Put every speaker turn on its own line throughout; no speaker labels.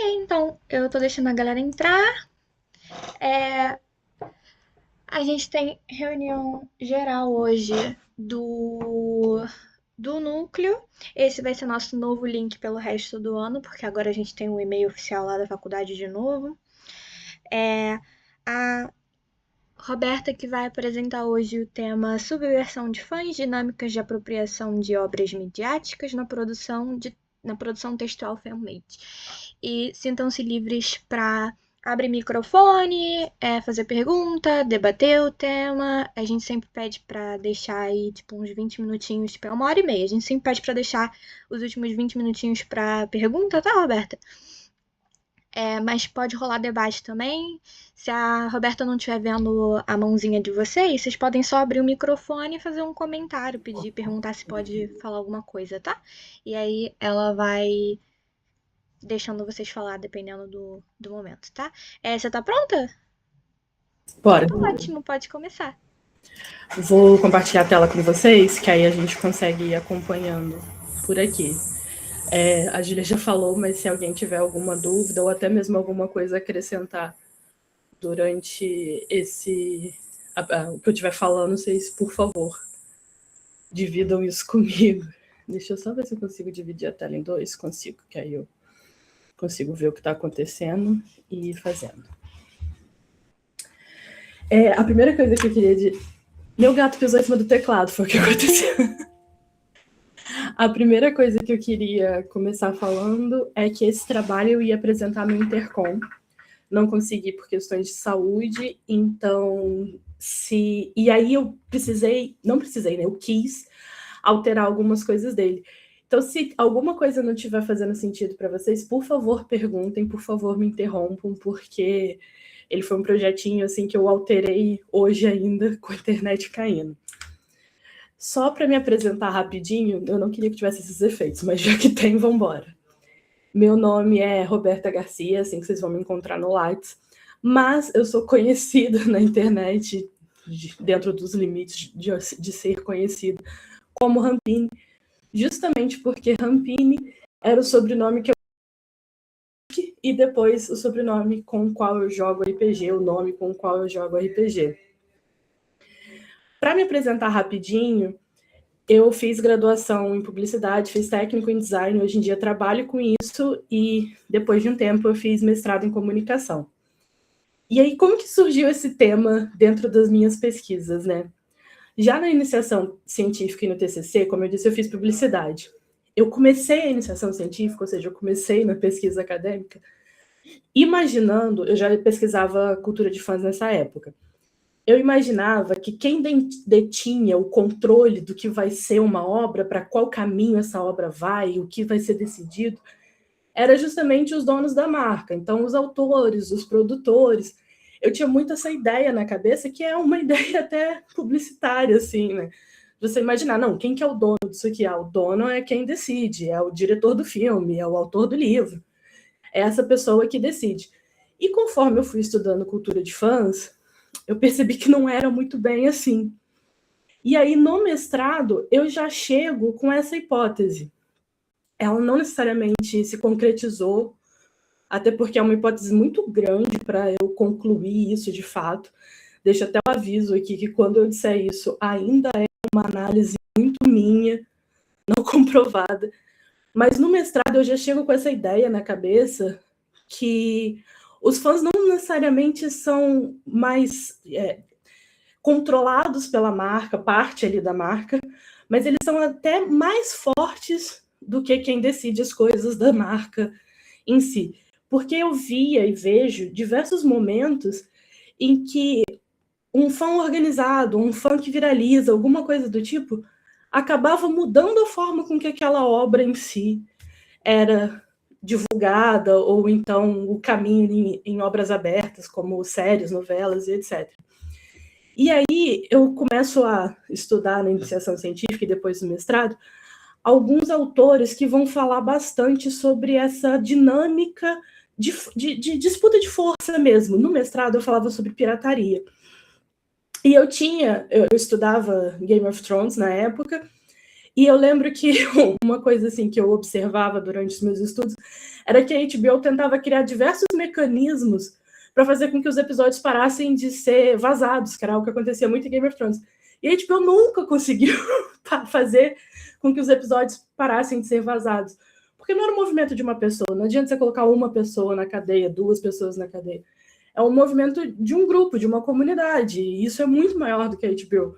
Então, eu tô deixando a galera entrar. É, a gente tem reunião geral hoje do núcleo. Esse vai ser nosso novo link pelo resto do ano, porque agora a gente tem um e-mail oficial lá da faculdade de novo. A Roberta que vai apresentar hoje o tema Subversão de fãs, dinâmicas de apropriação de obras midiáticas na produção textual fanmade. E sintam-se livres para abrir microfone, fazer pergunta, debater o tema. A gente sempre pede para deixar aí tipo uns 20 minutinhos, tipo, 1h30. A gente sempre pede para deixar os últimos 20 minutinhos para pergunta, tá, Roberta? Mas pode rolar debate também. Se a Roberta não estiver vendo a mãozinha de vocês podem só abrir o microfone e fazer um comentário, perguntar se pode falar alguma coisa, tá? E aí ela vai deixando vocês falar, dependendo do momento, tá? Você tá pronta?
Bora.
Então tá ótimo, pode começar.
Vou compartilhar a tela com vocês, que aí a gente consegue ir acompanhando por aqui. A Júlia já falou, mas se alguém tiver alguma dúvida ou até mesmo alguma coisa a acrescentar durante o que eu estiver falando, vocês, por favor, dividam isso comigo. Deixa eu só ver se eu consigo dividir a tela em dois. Consigo, que aí eu consigo ver o que está acontecendo e ir fazendo. A primeira coisa que eu queria dizer... Meu gato pisou em cima do teclado, foi o que aconteceu. A primeira coisa que eu queria começar falando é que esse trabalho eu ia apresentar no Intercom. Não consegui por questões de saúde, então... E aí eu eu quis alterar algumas coisas dele. Então, se alguma coisa não estiver fazendo sentido para vocês, por favor, perguntem, por favor, me interrompam, porque ele foi um projetinho assim que eu alterei hoje ainda com a internet caindo. Só para me apresentar rapidinho, eu não queria que tivesse esses efeitos, mas já que tem, vamos embora. Meu nome é Roberta Garcia, assim que vocês vão me encontrar no Lattes, mas eu sou conhecida na internet, dentro dos limites de ser conhecida, como Rampini, justamente porque Rampini era o sobrenome que eu... e depois o sobrenome com o qual eu jogo RPG, o nome com o qual eu jogo RPG. Para me apresentar rapidinho, eu fiz graduação em publicidade, fiz técnico em design, hoje em dia trabalho com isso e depois de um tempo eu fiz mestrado em comunicação. E aí, como que surgiu esse tema dentro das minhas pesquisas, né? Já na iniciação científica e no TCC, como eu disse, eu fiz publicidade. Eu comecei a iniciação científica, ou seja, eu comecei na pesquisa acadêmica, imaginando, eu já pesquisava cultura de fãs nessa época, eu imaginava que quem detinha o controle do que vai ser uma obra, para qual caminho essa obra vai, o que vai ser decidido, era justamente os donos da marca. Então, os autores, os produtores. Eu tinha muito essa ideia na cabeça, que é uma ideia até publicitária, assim, né? Você imaginar, não, quem que é o dono disso aqui? O dono é quem decide, é o diretor do filme, é o autor do livro. É essa pessoa que decide. E conforme eu fui estudando cultura de fãs, eu percebi que não era muito bem assim. E aí, no mestrado, eu já chego com essa hipótese. Ela não necessariamente se concretizou, até porque é uma hipótese muito grande para eu concluir isso de fato. Deixo até o aviso aqui que quando eu disser isso, ainda é uma análise muito minha, não comprovada. Mas no mestrado eu já chego com essa ideia na cabeça que os fãs não necessariamente são mais controlados pela marca, parte ali da marca, mas eles são até mais fortes do que quem decide as coisas da marca em si. Porque eu via e vejo diversos momentos em que um fã organizado, um fã que viraliza, alguma coisa do tipo, acabava mudando a forma com que aquela obra em si era divulgada, ou então o caminho em obras abertas, como séries, novelas e etc. E aí eu começo a estudar na iniciação científica e depois no mestrado, alguns autores que vão falar bastante sobre essa dinâmica de disputa de força mesmo. No mestrado eu falava sobre pirataria. E eu estudava Game of Thrones na época, E eu lembro que uma coisa assim que eu observava durante os meus estudos era que a HBO tentava criar diversos mecanismos para fazer com que os episódios parassem de ser vazados, que era algo que acontecia muito em Game of Thrones. E a HBO nunca conseguiu fazer com que os episódios parassem de ser vazados. Porque não era um movimento de uma pessoa. Não adianta você colocar uma pessoa na cadeia, 2 pessoas na cadeia. É um movimento de um grupo, de uma comunidade. E isso é muito maior do que a HBO.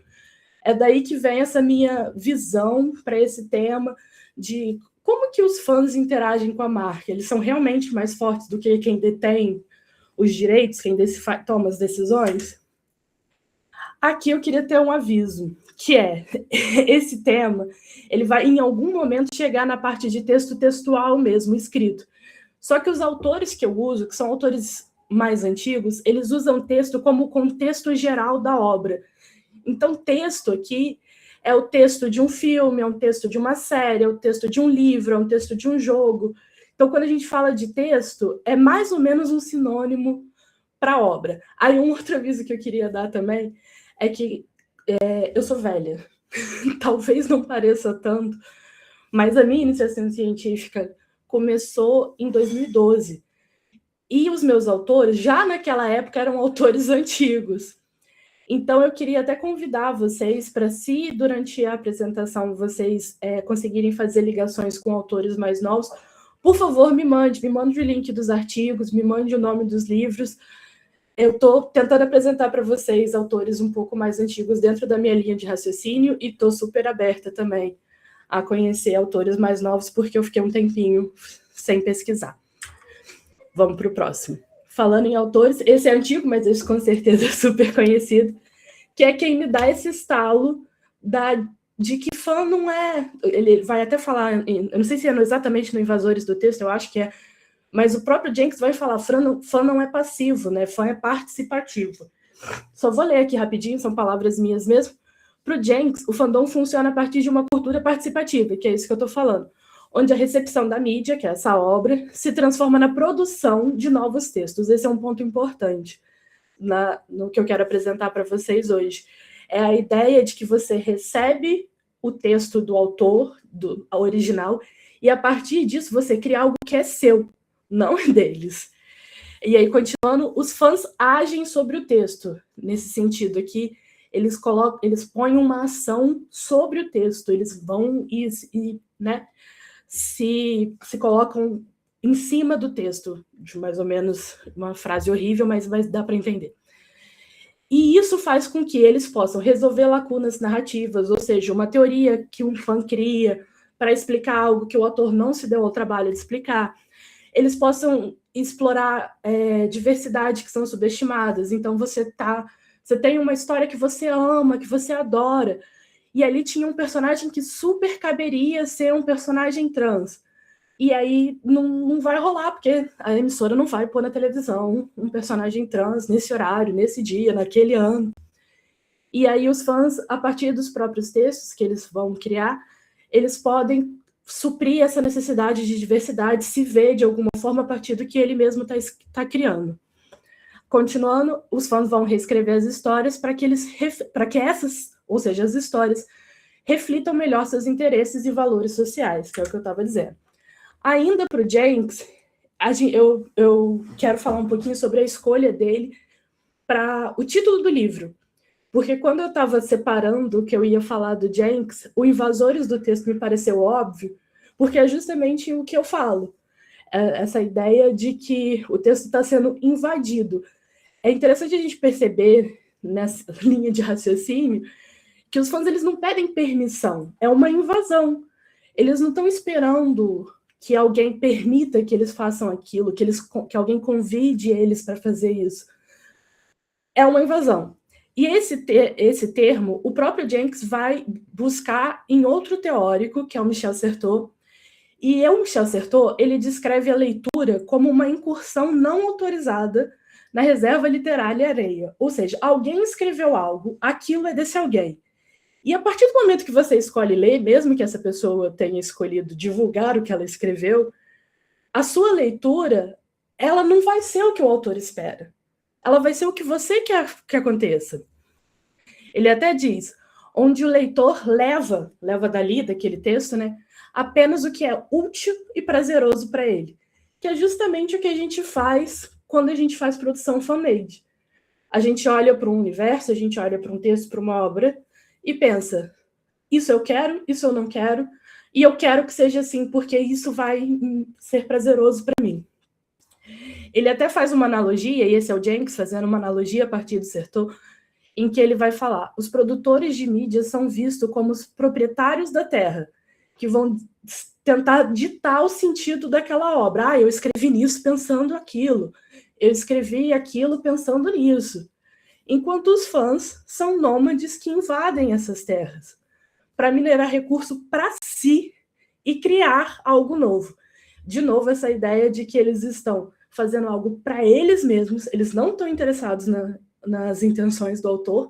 É daí que vem essa minha visão para esse tema de como que os fãs interagem com a marca. Eles são realmente mais fortes do que quem detém os direitos, quem toma as decisões? Aqui eu queria ter um aviso, que é, esse tema, ele vai em algum momento chegar na parte de texto textual mesmo, escrito. Só que os autores que eu uso, que são autores mais antigos, eles usam texto como contexto geral da obra. Então, texto aqui é o texto de um filme, é um texto de uma série, é o texto de um livro, é um texto de um jogo. Então, quando a gente fala de texto, é mais ou menos um sinônimo para a obra. Aí, um outro aviso que eu queria dar também é que eu sou velha. Talvez não pareça tanto, mas a minha iniciação científica começou em 2012. E os meus autores, já naquela época, eram autores antigos. Então, eu queria até convidar vocês para, se durante a apresentação vocês conseguirem fazer ligações com autores mais novos, por favor, me mande o link dos artigos, me mande o nome dos livros. Eu estou tentando apresentar para vocês autores um pouco mais antigos dentro da minha linha de raciocínio e estou super aberta também a conhecer autores mais novos, porque eu fiquei um tempinho sem pesquisar. Vamos para o próximo. Falando em autores, esse é antigo, mas esse com certeza é super conhecido, que é quem me dá esse estalo de que fã não é... Ele vai até falar, eu não sei se é exatamente no Invasores do Texto, eu acho que é, mas o próprio Jenkins vai falar, fã não é passivo, né? Fã é participativo. Só vou ler aqui rapidinho, são palavras minhas mesmo. Para o Jenkins, o fandom funciona a partir de uma cultura participativa, que é isso que eu estou falando, onde a recepção da mídia, que é essa obra, se transforma na produção de novos textos. Esse é um ponto importante no que eu quero apresentar para vocês hoje. É a ideia de que você recebe o texto do autor, do original, e a partir disso você cria algo que é seu, não é deles. E aí, continuando, os fãs agem sobre o texto, nesse sentido aqui, eles põem uma ação sobre o texto, eles vão né, se colocam em cima do texto, de mais ou menos uma frase horrível, mas dá para entender. E isso faz com que eles possam resolver lacunas narrativas, ou seja, uma teoria que um fã cria para explicar algo que o autor não se deu ao trabalho de explicar. Eles possam explorar diversidade que são subestimadas. Então, você tem uma história que você ama, que você adora, e ali tinha um personagem que super caberia ser um personagem trans. E aí não vai rolar, porque a emissora não vai pôr na televisão um personagem trans nesse horário, nesse dia, naquele ano. E aí os fãs, a partir dos próprios textos que eles vão criar, eles podem suprir essa necessidade de diversidade, se ver de alguma forma a partir do que ele mesmo está criando. Continuando, os fãs vão reescrever as histórias para que essas, ou seja, as histórias, reflitam melhor seus interesses e valores sociais, que é o que eu estava dizendo. Ainda para o Jenkins, eu quero falar um pouquinho sobre a escolha dele para o título do livro. Porque quando eu estava separando o que eu ia falar do Jenkins, o Invasores do Texto me pareceu óbvio, porque é justamente o que eu falo. Essa ideia de que o texto está sendo invadido. É interessante a gente perceber, nessa linha de raciocínio, que os fãs eles não pedem permissão, é uma invasão. Eles não estão esperando que alguém permita que eles façam aquilo, que alguém convide eles para fazer isso. É uma invasão. E esse termo, o próprio Jenkins vai buscar em outro teórico, que é o Michel Certeau. E o Michel Certeau, ele descreve a leitura como uma incursão não autorizada na reserva literária alheia. Ou seja, alguém escreveu algo, aquilo é desse alguém. E a partir do momento que você escolhe ler, mesmo que essa pessoa tenha escolhido divulgar o que ela escreveu, a sua leitura, ela não vai ser o que o autor espera. Ela vai ser o que você quer que aconteça. Ele até diz, onde o leitor leva dali, daquele texto, né, apenas o que é útil e prazeroso para ele, que é justamente o que a gente faz quando a gente faz produção fan-made. A gente olha para um universo, a gente olha para um texto, para uma obra, e pensa, isso eu quero, isso eu não quero, e eu quero que seja assim, porque isso vai ser prazeroso para mim. Ele até faz uma analogia, e esse é o Jenkins fazendo uma analogia a partir do Sertor, em que ele vai falar, os produtores de mídia são vistos como os proprietários da terra, que vão tentar ditar o sentido daquela obra. Ah, eu escrevi nisso pensando aquilo, eu escrevi aquilo pensando nisso. Enquanto os fãs são nômades que invadem essas terras para minerar recurso para si e criar algo novo. De novo, essa ideia de que eles estão fazendo algo para eles mesmos, eles não estão interessados nas intenções do autor,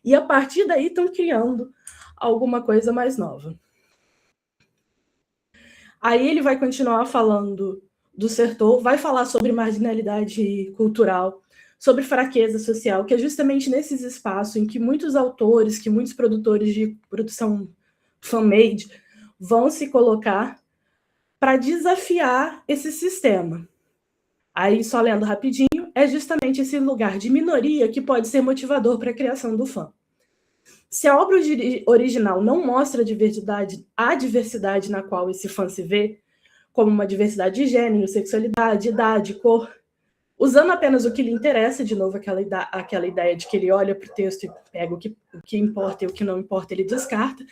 e a partir daí estão criando alguma coisa mais nova. Aí ele vai continuar falando do Sertor, vai falar sobre marginalidade cultural, sobre fraqueza social, que é justamente nesses espaços em que muitos autores, que muitos produtores de produção fan-made vão se colocar para desafiar esse sistema. Aí, só lendo rapidinho, é justamente esse lugar de minoria que pode ser motivador para a criação do fã. Se a obra original não mostra a diversidade na qual esse fã se vê, como uma diversidade de gênero, sexualidade, idade, cor, usando apenas o que lhe interessa, de novo, aquela ideia de que ele olha para o texto e pega o que importa e o que não importa ele descarta,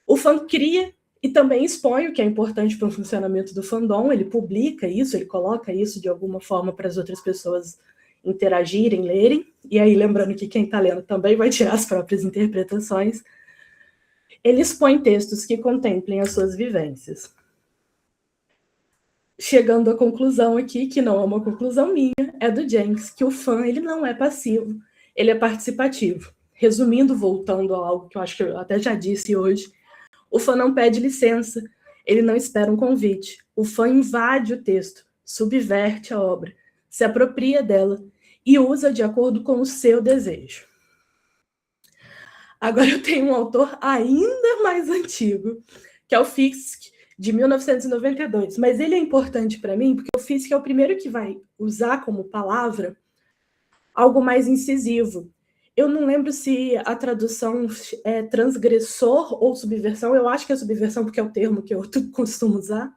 o fã cria e também expõe o que é importante para o funcionamento do fandom, ele publica isso, ele coloca isso de alguma forma para as outras pessoas interagirem, lerem, e aí lembrando que quem está lendo também vai tirar as próprias interpretações, ele expõe textos que contemplem as suas vivências. Chegando à conclusão aqui, que não é uma conclusão minha, é do Jenkins, que o fã ele não é passivo, ele é participativo. Resumindo, voltando a algo que eu acho que eu até já disse hoje, o fã não pede licença, ele não espera um convite. O fã invade o texto, subverte a obra, se apropria dela e usa de acordo com o seu desejo. Agora eu tenho um autor ainda mais antigo, que é o Fisk, de 1992. Mas ele é importante para mim porque o Fisk é o primeiro que vai usar como palavra algo mais incisivo. Eu não lembro se a tradução é transgressor ou subversão. Eu acho que é subversão porque é o termo que eu costumo usar.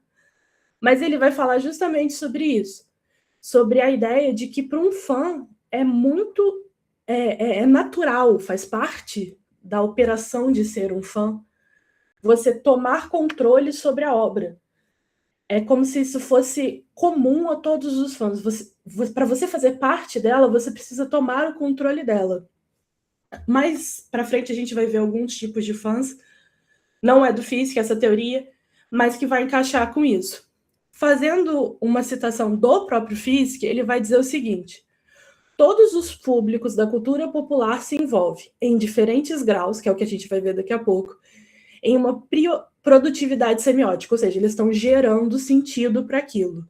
Mas ele vai falar justamente sobre isso. Sobre a ideia de que para um fã é muito natural, faz parte da operação de ser um fã, você tomar controle sobre a obra. É como se isso fosse comum a todos os fãs. Para você fazer parte dela, você precisa tomar o controle dela. Mais para frente a gente vai ver alguns tipos de fãs, não é do Fisk essa teoria, mas que vai encaixar com isso. Fazendo uma citação do próprio Fisk, ele vai dizer o seguinte: todos os públicos da cultura popular se envolvem, em diferentes graus, que é o que a gente vai ver daqui a pouco, em uma produtividade semiótica, ou seja, eles estão gerando sentido para aquilo.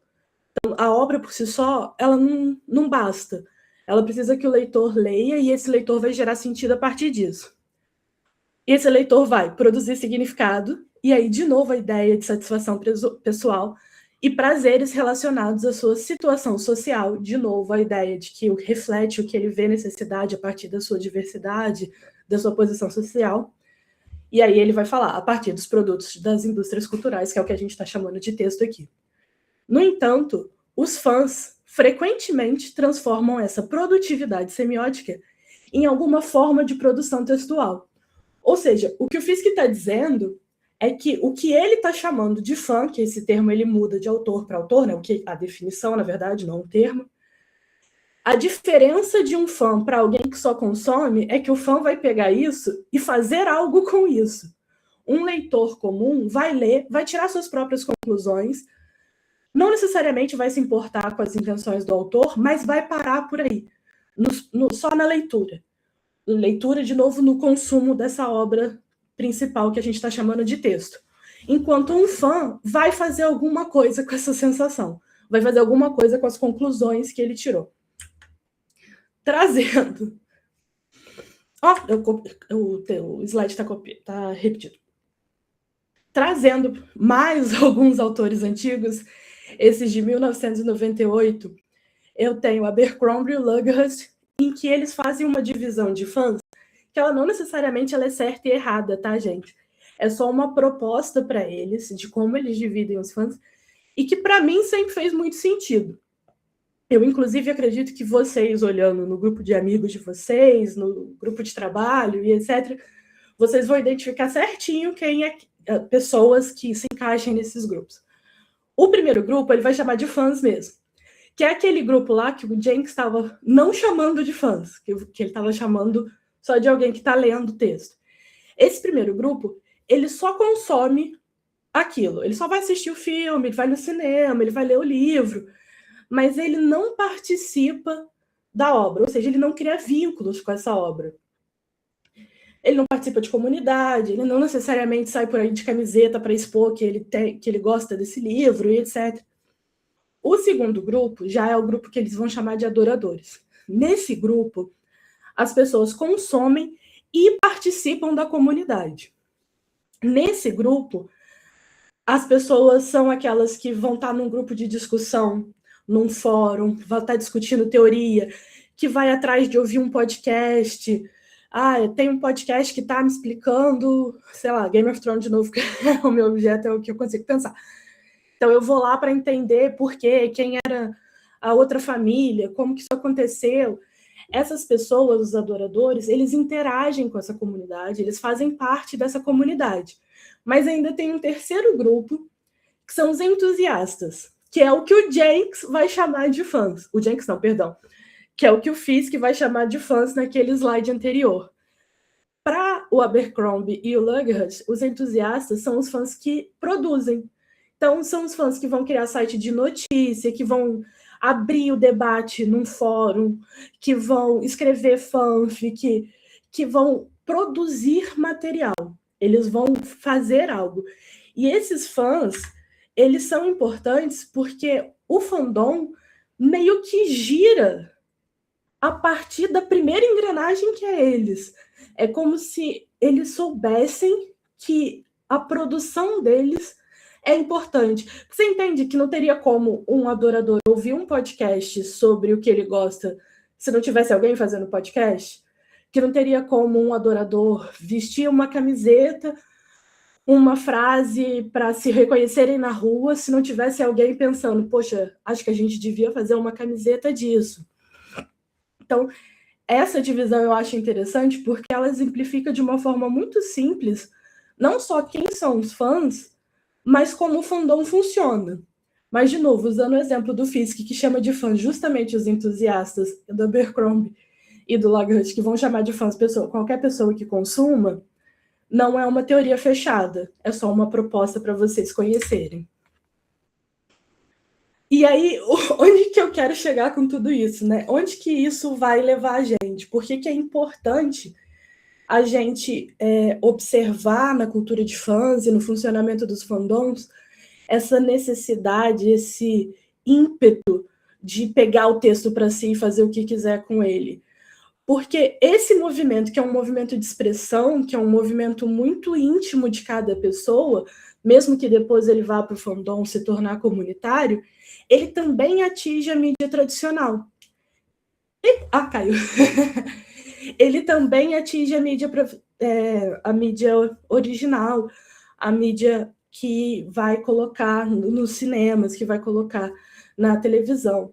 Então, a obra por si só, ela não basta. Ela precisa que o leitor leia e esse leitor vai gerar sentido a partir disso. Esse leitor vai produzir significado, e aí, de novo, a ideia de satisfação pessoal e prazeres relacionados à sua situação social, de novo, a ideia de que reflete o que ele vê necessidade a partir da sua diversidade, da sua posição social. E aí ele vai falar a partir dos produtos das indústrias culturais, que é o que a gente está chamando de texto aqui. No entanto, os fãs frequentemente transformam essa produtividade semiótica em alguma forma de produção textual. Ou seja, o que o Fisk está dizendo é que o que ele está chamando de fã, que esse termo ele muda de autor para autor, né? A definição, na verdade, não um termo. A diferença de um fã para alguém que só consome é que o fã vai pegar isso e fazer algo com isso. Um leitor comum vai ler, vai tirar suas próprias conclusões, não necessariamente vai se importar com as intenções do autor, mas vai parar por aí, só na leitura. Leitura, de novo, no consumo dessa obra principal que a gente está chamando de texto. Enquanto um fã vai fazer alguma coisa com essa sensação, vai fazer alguma coisa com as conclusões que ele tirou. Trazendo O slide está repetido. Trazendo mais alguns autores antigos, esses de 1998, eu tenho Abercrombie e Lughurst, em que eles fazem uma divisão de fãs, que ela não necessariamente ela é certa e errada, tá, gente? É só uma proposta para eles, de como eles dividem os fãs, e que para mim sempre fez muito sentido. Eu, inclusive, acredito que vocês, olhando no grupo de amigos de vocês, no grupo de trabalho e etc., vocês vão identificar certinho quem é pessoas que se encaixem nesses grupos. O primeiro grupo, ele vai chamar de fãs mesmo, que é aquele grupo lá que o Jenks estava não chamando de fãs, que ele estava chamando só de alguém que está lendo o texto. Esse primeiro grupo, ele só consome aquilo, ele só vai assistir o filme, ele vai no cinema, ele vai ler o livro, mas ele não participa da obra, ou seja, ele não cria vínculos com essa obra. Ele não participa de comunidade, ele não necessariamente sai por aí de camiseta para expor que ele gosta desse livro e etc. O segundo grupo já é o grupo que eles vão chamar de adoradores. Nesse grupo, as pessoas consomem e participam da comunidade. Nesse grupo, as pessoas são aquelas que vão estar num grupo de discussão, num fórum, vão estar discutindo teoria, que vai atrás de ouvir um podcast. Tem um podcast que está me explicando, sei lá, Game of Thrones de novo, que é o meu objeto, é o que eu consigo pensar. Então eu vou lá para entender por quê, quem era a outra família, como que isso aconteceu. Essas pessoas, os adoradores, eles interagem com essa comunidade, eles fazem parte dessa comunidade. Mas ainda tem um terceiro grupo, que são os entusiastas, que é o que o Jenks vai chamar de fãs. O Jenks não, perdão. Que é o que o Fisk vai chamar de fãs naquele slide anterior. Para o Abercrombie e o Lughurst, os entusiastas são os fãs que produzem. Então, são os fãs que vão criar site de notícia, que vão abrir o debate num fórum, que vão escrever fanfic, que vão produzir material. Eles vão fazer algo. E esses fãs, eles são importantes porque o fandom meio que gira a partir da primeira engrenagem que é eles. É como se eles soubessem que a produção deles é importante. Você entende que não teria como um adorador ouvir um podcast sobre o que ele gosta se não tivesse alguém fazendo podcast? Que não teria como um adorador vestir uma camiseta, uma frase para se reconhecerem na rua se não tivesse alguém pensando, poxa, acho que a gente devia fazer uma camiseta disso. Então, essa divisão eu acho interessante porque ela exemplifica de uma forma muito simples, não só quem são os fãs, mas como o fandom funciona. Mas, de novo, usando o exemplo do Fisk, que chama de fãs justamente os entusiastas do Abercrombie e do Lughurst, que vão chamar de fãs qualquer pessoa que consuma, não é uma teoria fechada, é só uma proposta para vocês conhecerem. E aí, onde que eu quero chegar com tudo isso, né? Onde que isso vai levar a gente? Por que é importante a gente observar na cultura de fãs e no funcionamento dos fandoms essa necessidade, esse ímpeto de pegar o texto para si e fazer o que quiser com ele? Porque esse movimento, que é um movimento de expressão, que é um movimento muito íntimo de cada pessoa, mesmo que depois ele vá para o fandom se tornar comunitário, ele também atinge a mídia tradicional. Caiu. Ele também atinge a mídia original, a mídia que vai colocar nos cinemas, que vai colocar na televisão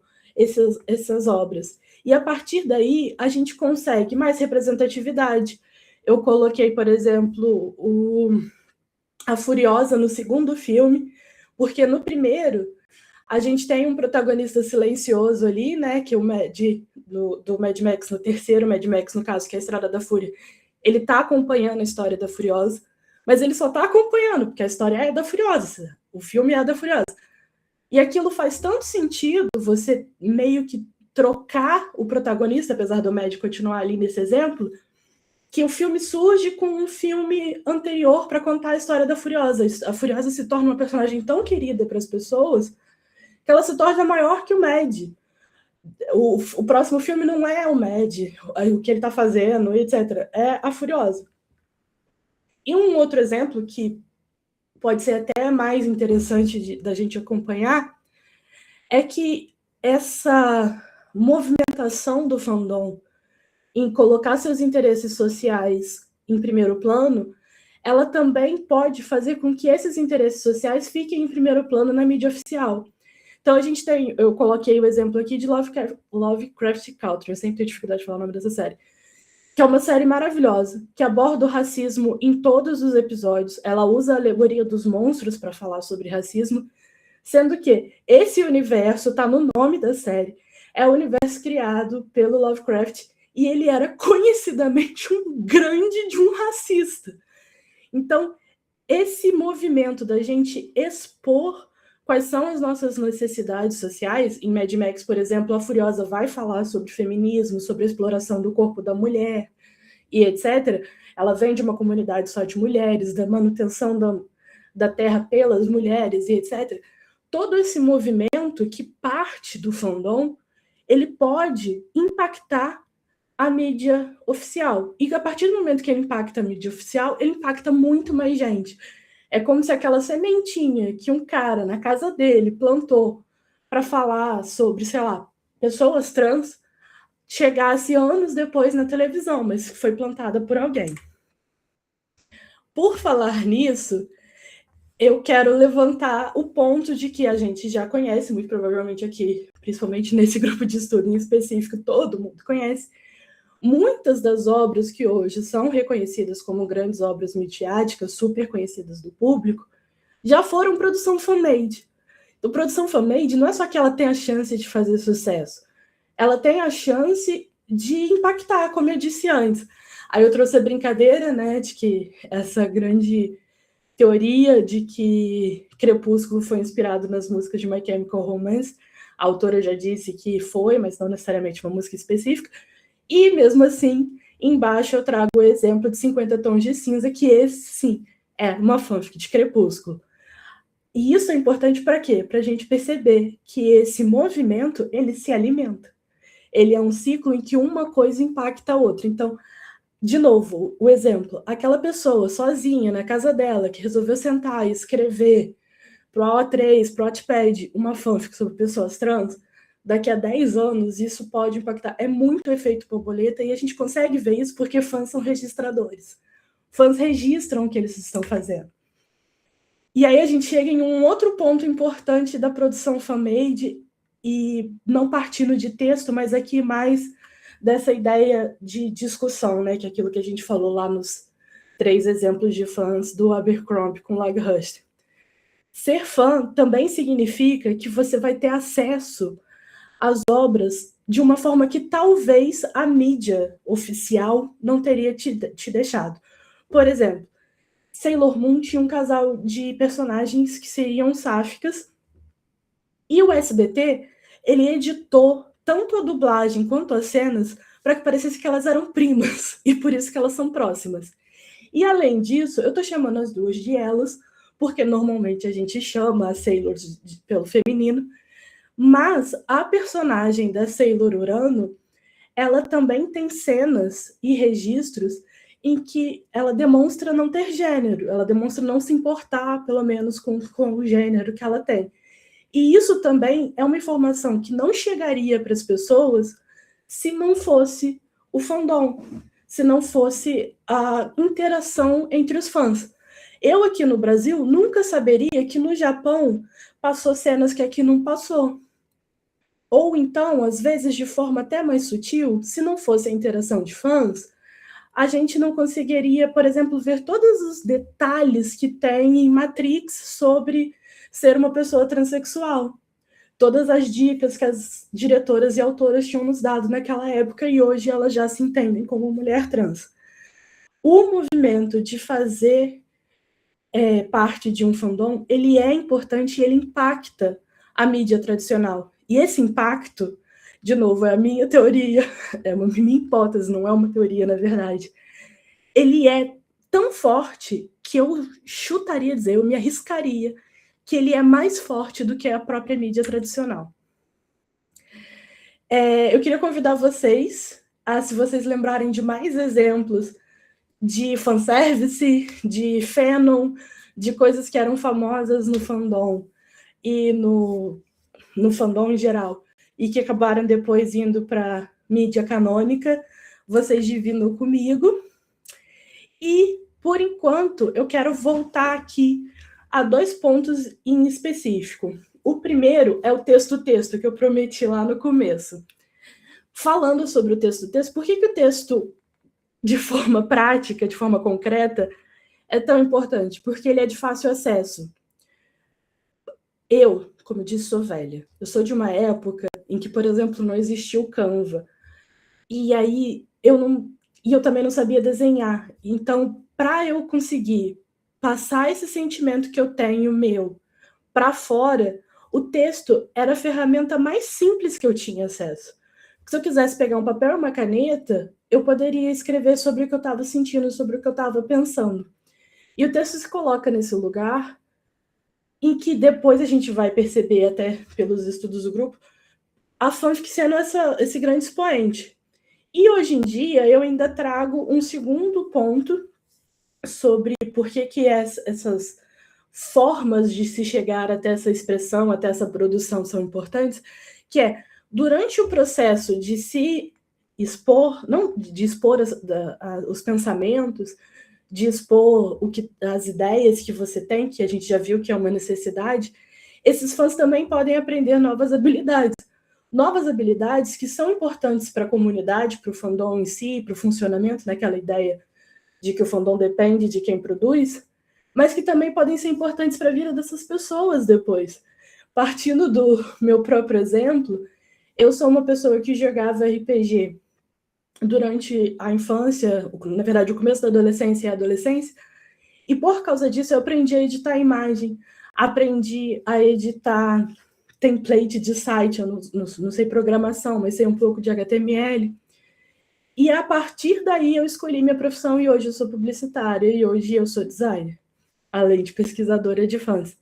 essas obras. E a partir daí, a gente consegue mais representatividade. Eu coloquei, por exemplo, a Furiosa no segundo filme, porque no primeiro a gente tem um protagonista silencioso ali, né, que é o do Mad Max, no terceiro Mad Max, no caso, que é a Estrada da Fúria. Ele está acompanhando a história da Furiosa, mas ele só está acompanhando, porque a história é da Furiosa, o filme é da Furiosa. E aquilo faz tanto sentido, você meio que trocar o protagonista, apesar do Mad continuar ali nesse exemplo, que o filme surge com um filme anterior para contar a história da Furiosa. A Furiosa se torna uma personagem tão querida para as pessoas que ela se torna maior que o Mad. o próximo filme não é o Mad, o que ele está fazendo, etc. É a Furiosa. E um outro exemplo que pode ser até mais interessante da gente acompanhar é que essa movimentação do fandom em colocar seus interesses sociais em primeiro plano, ela também pode fazer com que esses interesses sociais fiquem em primeiro plano na mídia oficial. Então, a gente tem, eu coloquei o exemplo aqui de Lovecraft Country, eu sempre tenho dificuldade de falar o nome dessa série, que é uma série maravilhosa, que aborda o racismo em todos os episódios. Ela usa a alegoria dos monstros para falar sobre racismo, sendo que esse universo está no nome da série. É o universo criado pelo Lovecraft e ele era conhecidamente um grande de um racista. Então, esse movimento da gente expor quais são as nossas necessidades sociais, em Mad Max, por exemplo, a Furiosa vai falar sobre feminismo, sobre a exploração do corpo da mulher e etc. Ela vem de uma comunidade só de mulheres, da manutenção da terra pelas mulheres e etc. Todo esse movimento que parte do fandom, ele pode impactar a mídia oficial. E a partir do momento que ele impacta a mídia oficial, ele impacta muito mais gente. É como se aquela sementinha que um cara na casa dele plantou para falar sobre, sei lá, pessoas trans, chegasse anos depois na televisão, mas foi plantada por alguém. Por falar nisso, eu quero levantar o ponto de que a gente já conhece, muito provavelmente aqui, principalmente nesse grupo de estudo em específico, todo mundo conhece. Muitas das obras que hoje são reconhecidas como grandes obras midiáticas, super conhecidas do público, já foram produção fan-made. Então, produção fan-made não é só que ela tem a chance de fazer sucesso, ela tem a chance de impactar, como eu disse antes. Aí eu trouxe a brincadeira, né, de que essa grande teoria de que Crepúsculo foi inspirado nas músicas de My Chemical Romance, a autora já disse que foi, mas não necessariamente uma música específica, e mesmo assim, embaixo eu trago o exemplo de 50 Tons de Cinza, que esse, sim, é uma fanfic de Crepúsculo. E isso é importante para quê? Para a gente perceber que esse movimento, ele se alimenta. Ele é um ciclo em que uma coisa impacta a outra. Então, de novo, o exemplo, aquela pessoa sozinha na casa dela, que resolveu sentar e escrever pro A3, pro Wattpad, uma fanfic sobre pessoas trans, daqui a 10 anos isso pode impactar. É muito efeito borboleta e a gente consegue ver isso porque fãs são registradores. Fãs registram o que eles estão fazendo. E aí a gente chega em um outro ponto importante da produção fan-made, e não partindo de texto, mas aqui mais dessa ideia de discussão, né, que é aquilo que a gente falou lá nos 3 exemplos de fãs do Abercrombie com Lagerhuster. Ser fã também significa que você vai ter acesso às obras de uma forma que talvez a mídia oficial não teria te deixado. Por exemplo, Sailor Moon tinha um casal de personagens que seriam sáficas, e o SBT, ele editou tanto a dublagem quanto as cenas para que parecesse que elas eram primas, e por isso que elas são próximas. E além disso, eu tô chamando as duas de elas, porque normalmente a gente chama as Sailors pelo feminino, mas a personagem da Sailor Urano, ela também tem cenas e registros em que ela demonstra não ter gênero, ela demonstra não se importar, pelo menos, com o gênero que ela tem. E isso também é uma informação que não chegaria para as pessoas se não fosse o fandom, se não fosse a interação entre os fãs. Eu aqui no Brasil nunca saberia que no Japão passou cenas que aqui não passou. Ou então, às vezes, de forma até mais sutil, se não fosse a interação de fãs, a gente não conseguiria, por exemplo, ver todos os detalhes que tem em Matrix sobre ser uma pessoa transexual. Todas as dicas que as diretoras e autoras tinham nos dado naquela época, e hoje elas já se entendem como mulher trans. O movimento de fazer parte de um fandom, ele é importante e ele impacta a mídia tradicional. E esse impacto, de novo, é a minha teoria, é uma minha hipótese, não é uma teoria, na verdade. Ele é tão forte que eu chutaria dizer, eu me arriscaria, que ele é mais forte do que a própria mídia tradicional. Eu queria convidar vocês a, se vocês lembrarem de mais exemplos de fanservice, de fanon, de coisas que eram famosas no fandom e no fandom em geral, e que acabaram depois indo para mídia canônica, vocês dividam comigo. E, por enquanto, eu quero voltar aqui a 2 pontos em específico. O primeiro é o texto-texto, que eu prometi lá no começo. Falando sobre o texto-texto, por que o texto, de forma prática, de forma concreta, é tão importante? Porque ele é de fácil acesso. Eu, como eu disse, sou velha. Eu sou de uma época em que, por exemplo, não existia o Canva. E aí eu também não sabia desenhar. Então, para eu conseguir passar esse sentimento que eu tenho meu para fora, o texto era a ferramenta mais simples que eu tinha acesso. Se eu quisesse pegar um papel e uma caneta, eu poderia escrever sobre o que eu estava sentindo, sobre o que eu estava pensando. E o texto se coloca nesse lugar em que depois a gente vai perceber, até pelos estudos do grupo, a fanfic sendo esse grande expoente. E hoje em dia eu ainda trago um segundo ponto sobre por que essas formas de se chegar até essa expressão, até essa produção são importantes, que é, durante o processo de se expor, não de expor os pensamentos, de expor as ideias que você tem, que a gente já viu que é uma necessidade, esses fãs também podem aprender novas habilidades que são importantes para a comunidade, para o fandom em si, para o funcionamento, naquela ideia de que o fandom depende de quem produz, mas que também podem ser importantes para a vida dessas pessoas depois. Partindo do meu próprio exemplo, eu sou uma pessoa que jogava RPG durante a infância, na verdade, o começo da adolescência e a adolescência, e por causa disso eu aprendi a editar imagem, aprendi a editar template de site, eu não sei programação, mas sei um pouco de HTML. E a partir daí eu escolhi minha profissão e hoje eu sou publicitária e hoje eu sou designer, além de pesquisadora de fãs.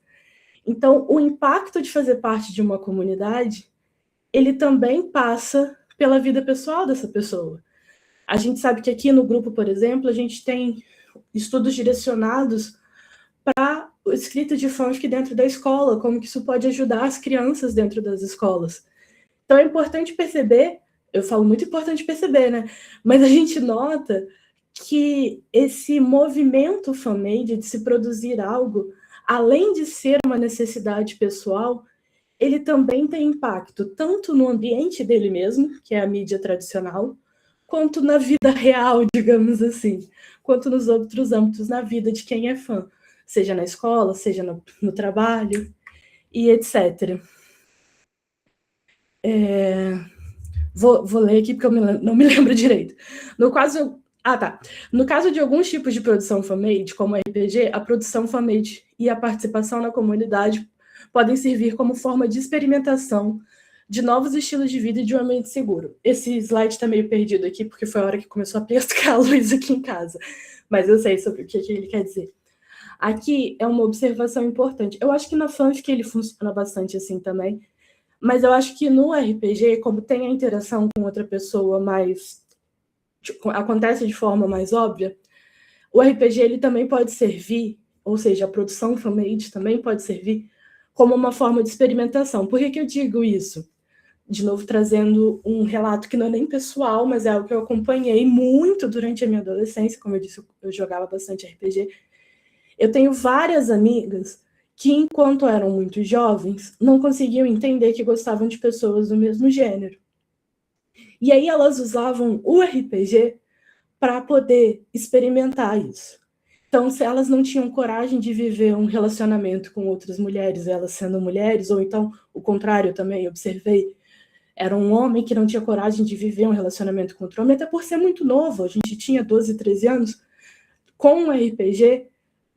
Então, o impacto de fazer parte de uma comunidade, ele também passa pela vida pessoal dessa pessoa. A gente sabe que aqui no grupo, por exemplo, a gente tem estudos direcionados para a escrita de fanfic dentro da escola, como que isso pode ajudar as crianças dentro das escolas. Então é importante perceber, eu falo muito importante perceber, né? Mas a gente nota que esse movimento fan-made de se produzir algo, além de ser uma necessidade pessoal, ele também tem impacto tanto no ambiente dele mesmo, que é a mídia tradicional, quanto na vida real, digamos assim, quanto nos outros âmbitos na vida de quem é fã, seja na escola, seja no trabalho, e etc. Vou ler aqui porque eu não me lembro direito. No caso de alguns tipos de produção fan-made, como RPG, a produção fan-made e a participação na comunidade podem servir como forma de experimentação de novos estilos de vida e de um ambiente seguro. Esse slide está meio perdido aqui, porque foi a hora que começou a pescar a luz aqui em casa. Mas eu sei sobre o que ele quer dizer. Aqui é uma observação importante. Eu acho que na fanfic ele funciona bastante assim também, mas eu acho que no RPG, como tem a interação com outra pessoa mais... acontece de forma mais óbvia, o RPG ele também pode servir, ou seja, a produção fan-made também pode servir como uma forma de experimentação. Por que eu digo isso? De novo, trazendo um relato que não é nem pessoal, mas é algo que eu acompanhei muito durante a minha adolescência. Como eu disse, eu jogava bastante RPG. Eu tenho várias amigas que, enquanto eram muito jovens, não conseguiam entender que gostavam de pessoas do mesmo gênero. E aí elas usavam o RPG para poder experimentar isso. Então, se elas não tinham coragem de viver um relacionamento com outras mulheres, elas sendo mulheres, ou então o contrário também, observei, era um homem que não tinha coragem de viver um relacionamento com outro homem, até por ser muito novo, a gente tinha 12, 13 anos, com o RPG,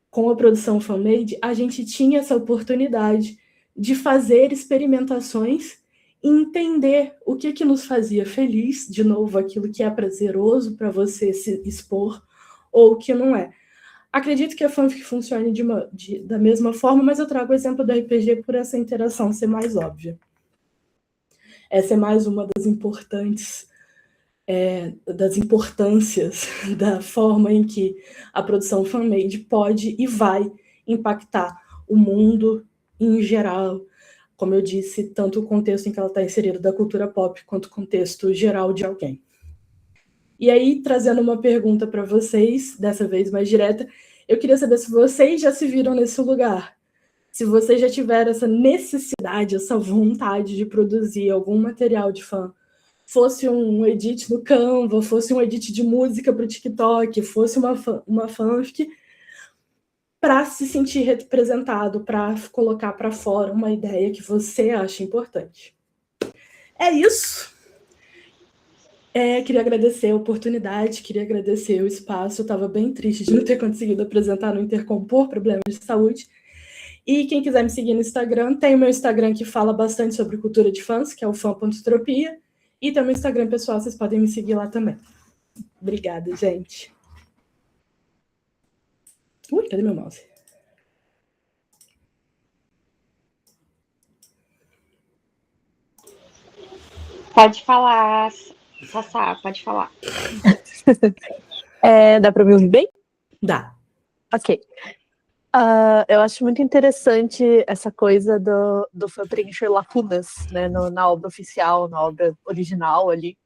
com a produção fan-made, a gente tinha essa oportunidade de fazer experimentações e entender o que nos fazia feliz, de novo, aquilo que é prazeroso para você se expor, ou o que não é. Acredito que a fanfic funcione da mesma forma, mas eu trago o exemplo do RPG por essa interação ser mais óbvia. Essa é mais uma das das importâncias da forma em que a produção fan-made pode e vai impactar o mundo em geral. Como eu disse, tanto o contexto em que ela está inserida da cultura pop, quanto o contexto geral de alguém. E aí, trazendo uma pergunta para vocês, dessa vez mais direta, eu queria saber se vocês já se viram nesse lugar. Se vocês já tiveram essa necessidade, essa vontade de produzir algum material de fã, fosse um edit no Canva, fosse um edit de música para o TikTok, fosse uma fanfic, para se sentir representado, para colocar para fora uma ideia que você acha importante. É isso. Queria agradecer a oportunidade, queria agradecer o espaço. Eu estava bem triste de não ter conseguido apresentar no Intercom por problemas de saúde. E quem quiser me seguir no Instagram, tem o meu Instagram que fala bastante sobre cultura de fãs, que é o fan.tropia. E tem o meu Instagram pessoal, vocês podem me seguir lá também. Obrigada, gente. Ui, cadê meu mouse?
Pode falar, Sassá, pode falar.
Dá para me ouvir bem?
Dá.
Ok. Eu acho muito interessante essa coisa do fã preencher lacunas, né, na obra oficial, na obra original ali.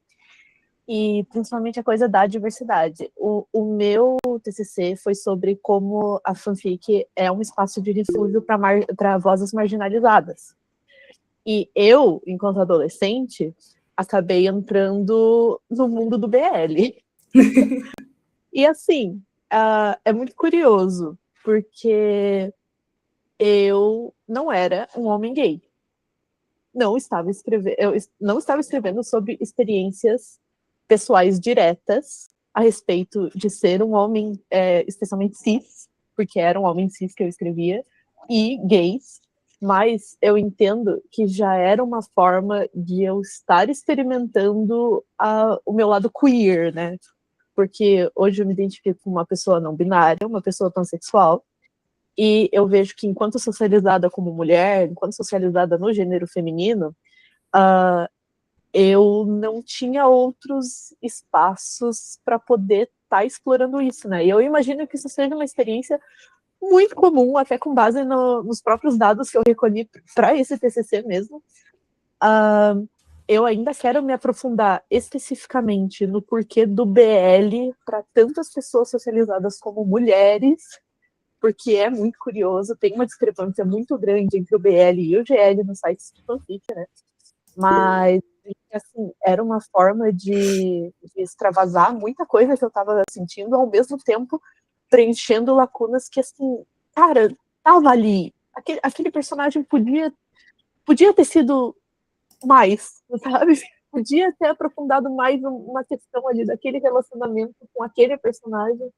E principalmente a coisa da diversidade. O meu TCC foi sobre como a fanfic é um espaço de refúgio para vozes marginalizadas. E eu, enquanto adolescente, acabei entrando no mundo do BL. E assim, é muito curioso, porque eu não era um homem gay. Eu não estava escrevendo sobre experiências pessoais diretas a respeito de ser um homem, especialmente cis, porque era um homem cis que eu escrevia, e gays, mas eu entendo que já era uma forma de eu estar experimentando o meu lado queer, né? Porque hoje eu me identifico como uma pessoa não binária, uma pessoa pansexual, e eu vejo que enquanto socializada como mulher, enquanto socializada no gênero feminino, eu não tinha outros espaços para poder estar explorando isso, né? E eu imagino que isso seja uma experiência muito comum, até com base nos próprios dados que eu recolhi para esse TCC mesmo. Eu ainda quero me aprofundar especificamente no porquê do BL para tantas pessoas socializadas como mulheres, porque é muito curioso, tem uma discrepância muito grande entre o BL e o GL nos sites de fanfic, né? Mas, assim, era uma forma de extravasar muita coisa que eu estava sentindo, ao mesmo tempo preenchendo lacunas que, assim, cara, tava ali. Aquele personagem podia ter sido mais, sabe? Podia ter aprofundado mais uma questão ali daquele relacionamento com aquele personagem.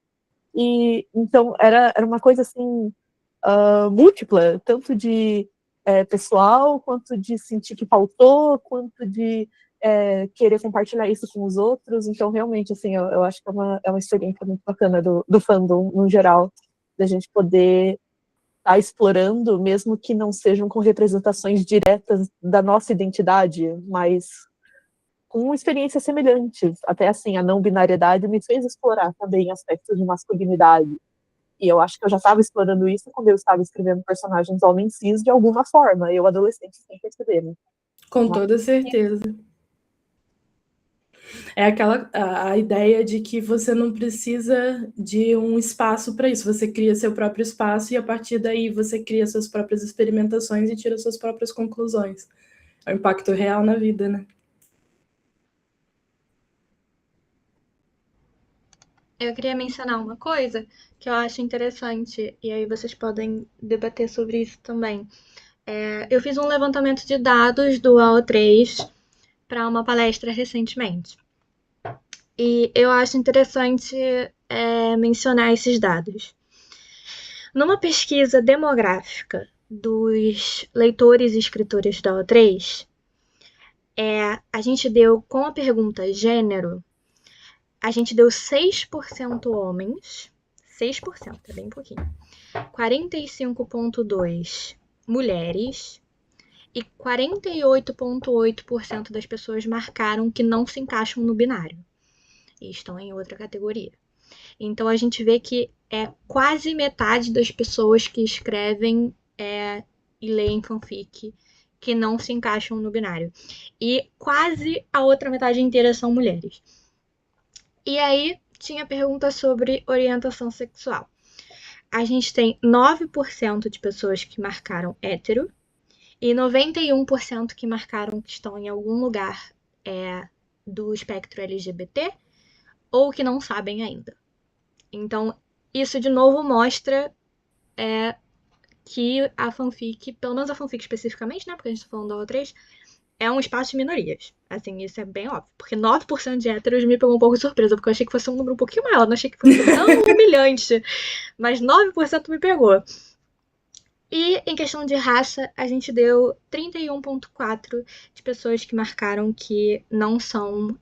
E então era uma coisa assim múltipla, tanto de pessoal, quanto de sentir que faltou, quanto de querer compartilhar isso com os outros. Então realmente assim eu acho que é uma experiência muito bacana do fandom no geral, da gente poder estar explorando, mesmo que não sejam com representações diretas da nossa identidade, mas com experiências semelhantes. Até assim, a não binariedade me fez explorar também aspectos de masculinidade. E eu acho que eu já estava explorando isso quando eu estava escrevendo personagens homens cis de alguma forma, eu adolescente sem perceber. Né?
Com toda certeza. É a ideia de que você não precisa de um espaço para isso. Você cria seu próprio espaço e a partir daí você cria suas próprias experimentações e tira suas próprias conclusões. É o impacto real na vida, né?
Eu queria mencionar uma coisa que eu acho interessante, e aí vocês podem debater sobre isso também. Eu fiz um levantamento de dados do AO3 para uma palestra recentemente. E eu acho interessante mencionar esses dados. Numa pesquisa demográfica dos leitores e escritores da AO3, a gente deu, com a pergunta gênero, a gente deu 6% homens, 6%, é bem pouquinho, 45,2% mulheres e 48,8% das pessoas marcaram que não se encaixam no binário e estão em outra categoria. Então a gente vê que é quase metade das pessoas que escrevem e leem fanfic que não se encaixam no binário. E quase a outra metade inteira são mulheres. E aí tinha pergunta sobre orientação sexual. A gente tem 9% de pessoas que marcaram hétero e 91% que marcaram que estão em algum lugar do espectro LGBT ou que não sabem ainda. Então, isso de novo mostra que a fanfic, pelo menos a fanfic especificamente, né, porque a gente tá falando da O3, é um espaço de minorias. Assim, isso é bem óbvio. Porque 9% de héteros me pegou um pouco de surpresa, porque eu achei que fosse um número um pouquinho maior, não achei que fosse tão humilhante. Mas 9% me pegou. E em questão de raça, a gente deu 31,4% de pessoas que marcaram que não são,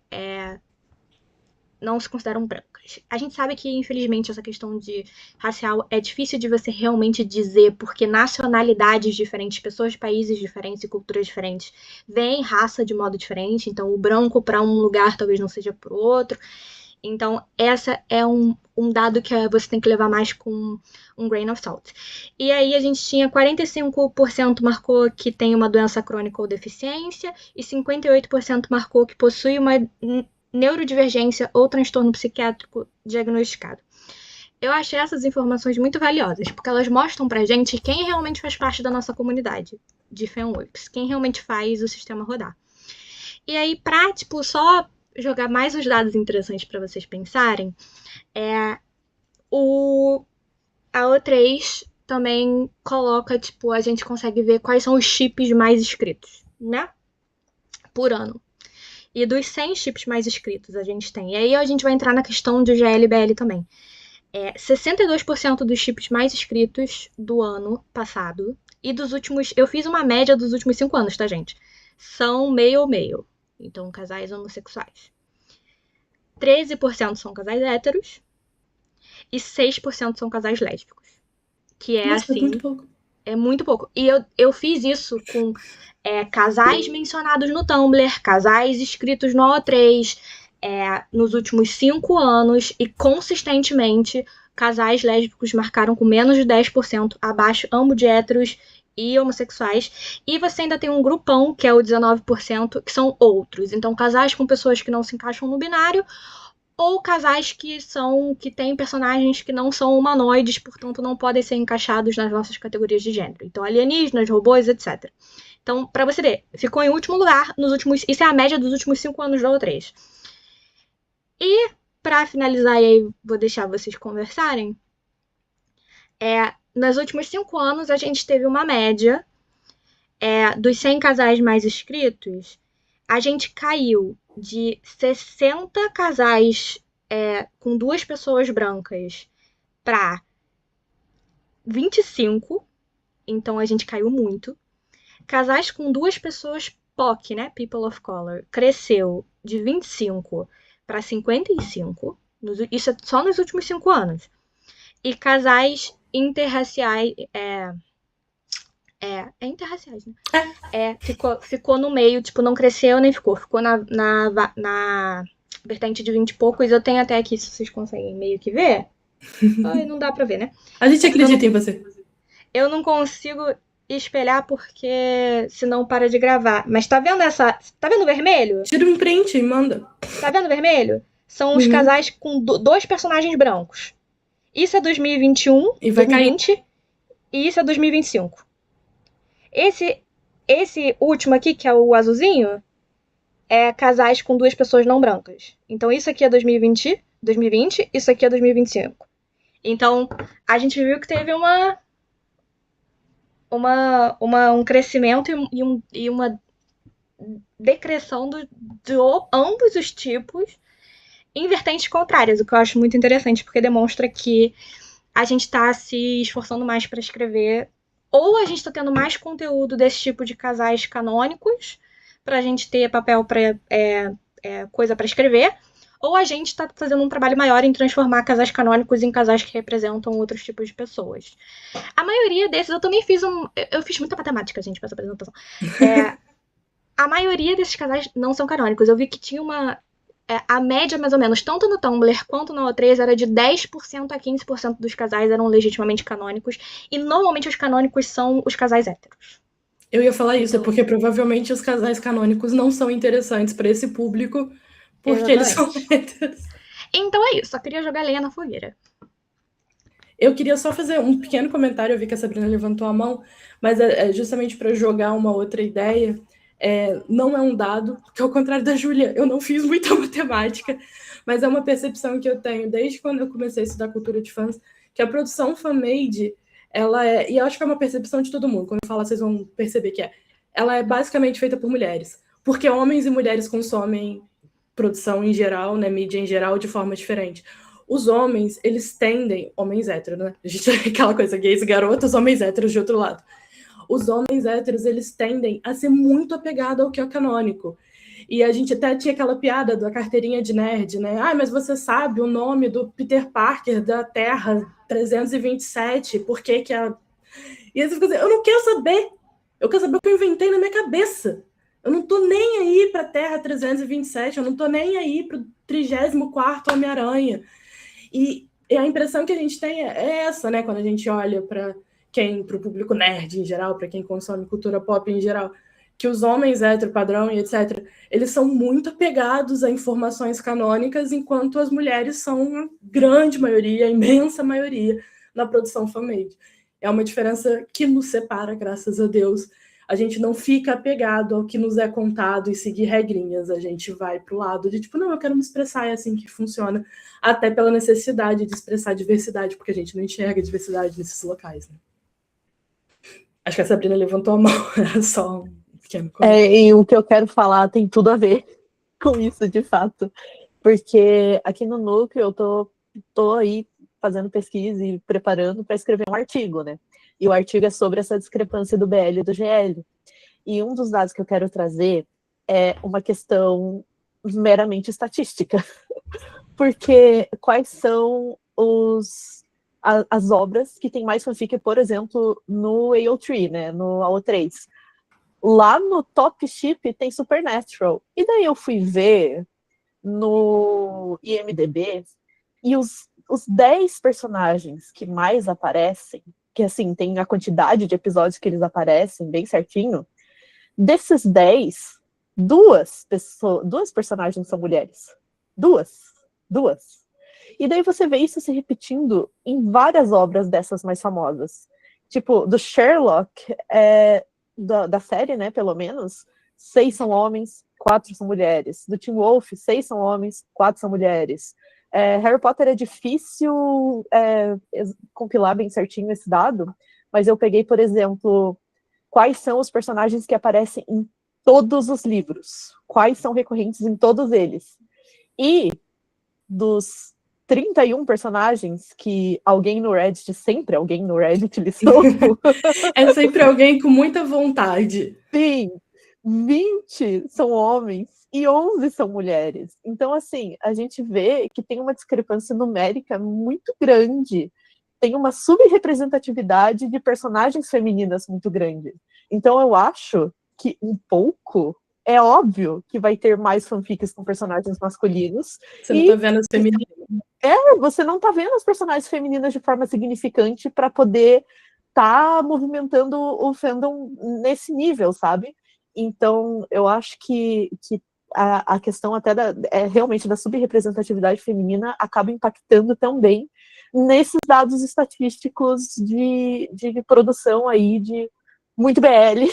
não se consideram brancas. A gente sabe que, infelizmente, essa questão de racial é difícil de você realmente dizer, porque nacionalidades diferentes, pessoas de países diferentes e culturas diferentes veem raça de modo diferente. Então, o branco para um lugar talvez não seja para o outro. Então, essa é um dado que você tem que levar mais com um grain of salt. E aí, a gente tinha 45% marcou que tem uma doença crônica ou deficiência e 58% marcou que possui uma neurodivergência ou transtorno psiquiátrico diagnosticado. Eu achei essas informações muito valiosas, porque elas mostram pra gente quem realmente faz parte da nossa comunidade de fanworks, quem realmente faz o sistema rodar. E aí, pra, só jogar mais os dados interessantes para vocês pensarem, a O3 também coloca, a gente consegue ver quais são os chips mais escritos, né? Por ano. E dos 100 chips mais escritos a gente tem. E aí a gente vai entrar na questão do GLBL também. 62% dos chips mais escritos do ano passado e dos últimos... Eu fiz uma média dos últimos 5 anos, tá, gente? São male. Então, casais homossexuais. 13% são casais héteros e 6% são casais lésbicos. Que é
Nossa,
assim...
é muito pouco.
É muito pouco. E eu fiz isso com casais mencionados no Tumblr, casais escritos no O3 nos últimos 5 anos e consistentemente casais lésbicos marcaram com menos de 10% abaixo, ambos de héteros e homossexuais. E você ainda tem um grupão, que é o 19%, que são outros. Então, casais com pessoas que não se encaixam no binário ou casais que têm personagens que não são humanoides, portanto não podem ser encaixados nas nossas categorias de gênero. Então, alienígenas, robôs, etc. Então, pra você ver, ficou em último lugar nos últimos... Isso é a média dos últimos 5 anos da O3. E, pra finalizar, e aí vou deixar vocês conversarem, nos últimos 5 anos a gente teve uma média dos 100 casais mais inscritos, a gente caiu de 60 casais com 2 pessoas brancas para 25, então a gente caiu muito. Casais com 2 pessoas POC, né, People of Color, cresceu de 25 para 55, isso é só nos últimos 5 anos. E casais interraciais, interraciais, né? Ficou no meio, não cresceu nem ficou na vertente de 20 e poucos. Eu tenho até aqui, se vocês conseguem meio que ver. Ai, não dá pra ver, né?
A gente acredita em você.
Eu não consigo espelhar porque senão para de gravar. Mas tá vendo tá vendo o vermelho?
Tira um print e manda.
Tá vendo o vermelho? São os casais com 2 personagens brancos. Isso é 2021,
e vai
2020, e isso é 2025. Esse último aqui, que é o azulzinho, é casais com 2 pessoas não brancas. Então, isso aqui é 2020, isso aqui é 2025. Então, a gente viu que teve um crescimento e uma decreção de ambos os tipos em vertentes contrárias, o que eu acho muito interessante, porque demonstra que a gente está se esforçando mais para escrever, ou a gente está tendo mais conteúdo desse tipo de casais canônicos, para a gente ter papel para coisa para escrever, ou a gente tá fazendo um trabalho maior em transformar casais canônicos em casais que representam outros tipos de pessoas. A maioria desses, eu também fiz eu fiz muita matemática, gente, pra essa apresentação. A maioria desses casais não são canônicos. Eu vi que tinha a média, mais ou menos, tanto no Tumblr quanto na O3, era de 10% a 15% dos casais eram legitimamente canônicos. E normalmente os canônicos são os casais héteros.
Eu ia falar isso, é porque provavelmente os casais canônicos não são interessantes para esse público, porque eles são héteros.
Então é isso, só queria jogar lenha na fogueira.
Eu queria só fazer um pequeno comentário, eu vi que a Sabrina levantou a mão, mas é justamente para jogar uma outra ideia. Não é um dado, porque ao contrário da Júlia, eu não fiz muita matemática, mas é uma percepção que eu tenho desde quando eu comecei a estudar cultura de fãs, que a produção fan-made, e eu acho que é uma percepção de todo mundo, quando eu falar vocês vão perceber que ela é basicamente feita por mulheres, porque homens e mulheres consomem produção em geral, né, mídia em geral, de forma diferente. Os homens, eles tendem, homens héteros, né, a gente tem aquela coisa, gays e garotas, homens héteros de outro lado. Os homens héteros, eles tendem a ser muito apegados ao que é canônico. E a gente até tinha aquela piada da carteirinha de nerd, né? Mas você sabe o nome do Peter Parker da Terra 327, por que que a... E aí você fica assim, eu não quero saber. Eu quero saber o que eu inventei na minha cabeça. Eu não tô nem aí pra Terra 327, eu não tô nem aí pro 34º Homem-Aranha. E a impressão que a gente tem é essa, né? Quando a gente olha para o público nerd em geral, para quem consome cultura pop em geral, que os homens hétero, padrão e etc., eles são muito apegados a informações canônicas, enquanto as mulheres são a grande maioria, a imensa maioria, na produção fan-made. É uma diferença que nos separa, graças a Deus. A gente não fica apegado ao que nos é contado e seguir regrinhas. A gente vai para o lado de, tipo, não, eu quero me expressar, é assim que funciona. Até pela necessidade de expressar diversidade, porque a gente não enxerga diversidade nesses locais, né? Acho que a Sabrina levantou a mão, era só um pequeno comentário.
E o que eu quero falar tem tudo a ver com isso, de fato. Porque aqui no Núcleo eu tô aí fazendo pesquisa e preparando para escrever um artigo, né? E o artigo é sobre essa discrepância do BL e do GL. E um dos dados que eu quero trazer é uma questão meramente estatística. Porque quais são as obras que tem mais fanfic, por exemplo, no AO3, né? No AO3. Lá no Top Ship tem Supernatural. E daí eu fui ver no IMDb e os 10 personagens que mais aparecem, que assim, tem a quantidade de episódios que eles aparecem bem certinho, desses 10, duas personagens são mulheres. Duas. E daí você vê isso se repetindo em várias obras dessas mais famosas. Tipo, do Sherlock, da série, né, pelo menos, 6 são homens, 4 são mulheres. Do Teen Wolf, 6 são homens, 4 são mulheres. Harry Potter é difícil compilar bem certinho esse dado, mas eu peguei, por exemplo, quais são os personagens que aparecem em todos os livros, quais são recorrentes em todos eles. E dos 31 personagens que sempre alguém no Reddit listou.
É sempre alguém com muita vontade.
Sim, 20 são homens e 11 são mulheres. Então, assim, a gente vê que tem uma discrepância numérica muito grande. Tem uma subrepresentatividade de personagens femininas muito grande. Então, eu acho que um pouco é óbvio que vai ter mais fanfics com personagens masculinos.
Você não tá vendo as femininas.
Você não tá vendo as personagens femininas de forma significante para poder tá movimentando o fandom nesse nível, sabe? Então, eu acho que a questão até realmente da subrepresentatividade feminina acaba impactando também nesses dados estatísticos de produção aí de muito BL.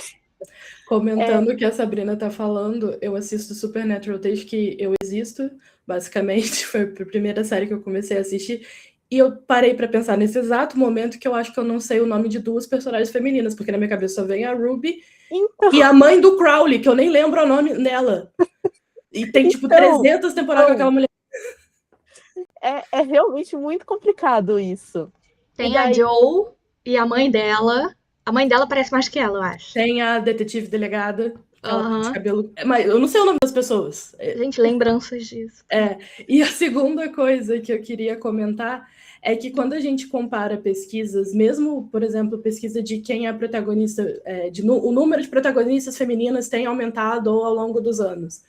Comentando o que a Sabrina tá falando, eu assisto Supernatural desde que eu existo, basicamente, foi a primeira série que eu comecei a assistir, e eu parei para pensar nesse exato momento que eu acho que eu não sei o nome de 2 personagens femininas, porque na minha cabeça só vem a Ruby e a mãe do Crowley, que eu nem lembro o nome dela. E tem, 300 temporadas com aquela mulher.
É realmente muito complicado isso.
Tem a Joe e a mãe dela. A mãe dela parece mais que ela, eu acho.
Tem a detetive delegada. Ela tá de
Aham.
cabelo. Mas eu não sei o nome das pessoas.
Gente, lembranças disso.
E a segunda coisa que eu queria comentar é que quando a gente compara pesquisas, mesmo, por exemplo, pesquisa de quem é a protagonista, o número de protagonistas femininas tem aumentado ao longo dos anos.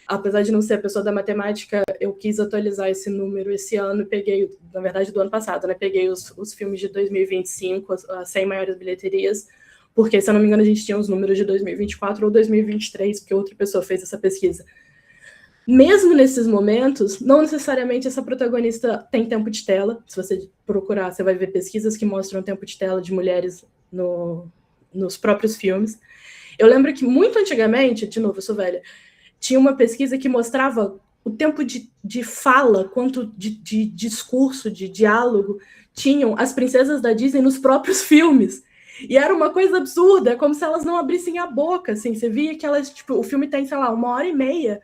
Apesar de não ser a pessoa da matemática, eu quis atualizar esse número esse ano, peguei, na verdade, do ano passado, né? Peguei os filmes de 2025, as 100 maiores bilheterias, porque, se eu não me engano, a gente tinha os números de 2024 ou 2023, porque outra pessoa fez essa pesquisa. Mesmo nesses momentos, não necessariamente essa protagonista tem tempo de tela. Se você procurar, você vai ver pesquisas que mostram o tempo de tela de mulheres nos próprios filmes. Eu lembro que muito antigamente, de novo, eu sou velha, tinha uma pesquisa que mostrava o tempo de fala, quanto de discurso, de diálogo, tinham as princesas da Disney nos próprios filmes. E era uma coisa absurda, como se elas não abrissem a boca, assim. Você via que elas, tipo, o filme tem, sei lá, 1h30,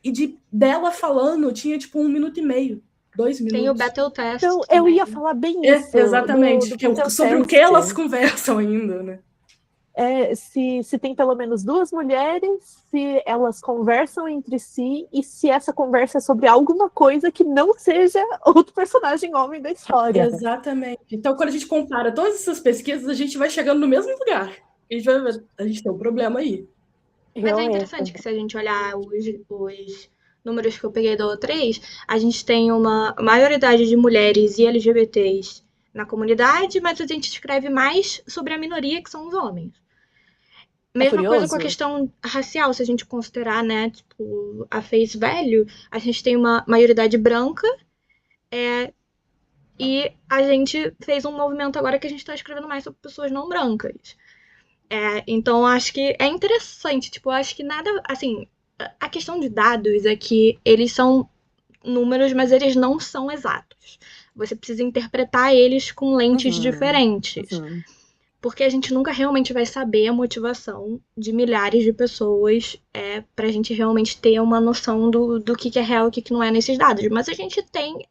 e dela falando tinha, tipo, 1 minuto e meio, 2 minutos.
Tem o Battle Test.
Então, eu
também.
ia falar bem isso.
Exatamente. Sobre o que elas conversam ainda, né?
Se tem pelo menos 2 mulheres, se elas conversam entre si e se essa conversa é sobre alguma coisa que não seja outro personagem homem da história.
Exatamente. Então, quando a gente compara todas essas pesquisas, a gente vai chegando no mesmo lugar. A gente tem um problema aí.
Mas é interessante que se a gente olhar os números que eu peguei da O3, a gente tem uma maioridade de mulheres e LGBTs na comunidade, mas a gente escreve mais sobre a minoria, que são os homens. Mesma coisa com a questão racial, se a gente considerar, né, tipo, a face value, a gente tem uma maioridade branca, e a gente fez um movimento agora que a gente está escrevendo mais sobre pessoas não brancas. Então, acho que é interessante, tipo, acho que nada, assim, a questão de dados é que eles são números, mas eles não são exatos. Você precisa interpretar eles com lentes diferentes. Porque a gente nunca realmente vai saber a motivação de milhares de pessoas pra gente realmente ter uma noção do que é real e o que não é nesses dados. Mas a gente tem,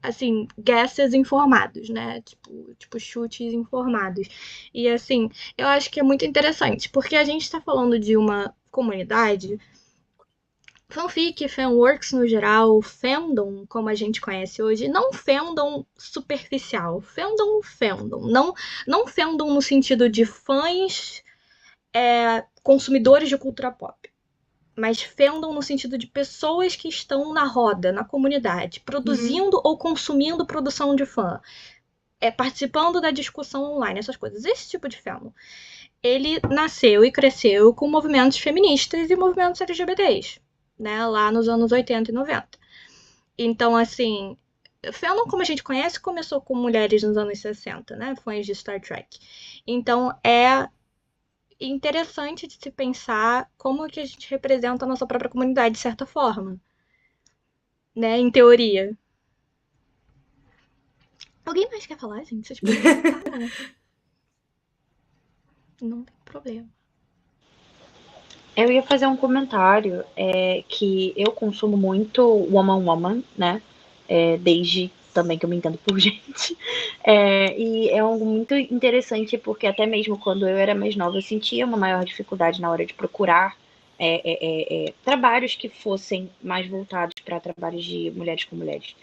assim, guesses informados, né? Tipo chutes informados. E, assim, eu acho que é muito interessante, porque a gente tá falando de uma comunidade. Fanfic, fanworks no geral, fandom, como a gente conhece hoje, não fandom superficial, fandom. Não fandom no sentido de fãs consumidores de cultura pop, mas fandom no sentido de pessoas que estão na roda, na comunidade, produzindo ou consumindo produção de fã, participando da discussão online, essas coisas. Esse tipo de fandom, ele nasceu e cresceu com movimentos feministas e movimentos LGBTs. Né, lá nos anos 80 e 90. Então, assim, fandom, como a gente conhece, começou com mulheres nos anos 60, né? Fãs de Star Trek. Então, é interessante de se pensar como que a gente representa a nossa própria comunidade, de certa forma. Né? Em teoria. Alguém mais quer falar, gente? Vocês podem falar, né? Não tem problema.
Eu ia fazer um comentário que eu consumo muito woman, né? Desde também que eu me entendo por gente. E é algo muito interessante porque até mesmo quando eu era mais nova eu sentia uma maior dificuldade na hora de procurar trabalhos que fossem mais voltados para trabalhos de mulheres com mulheres.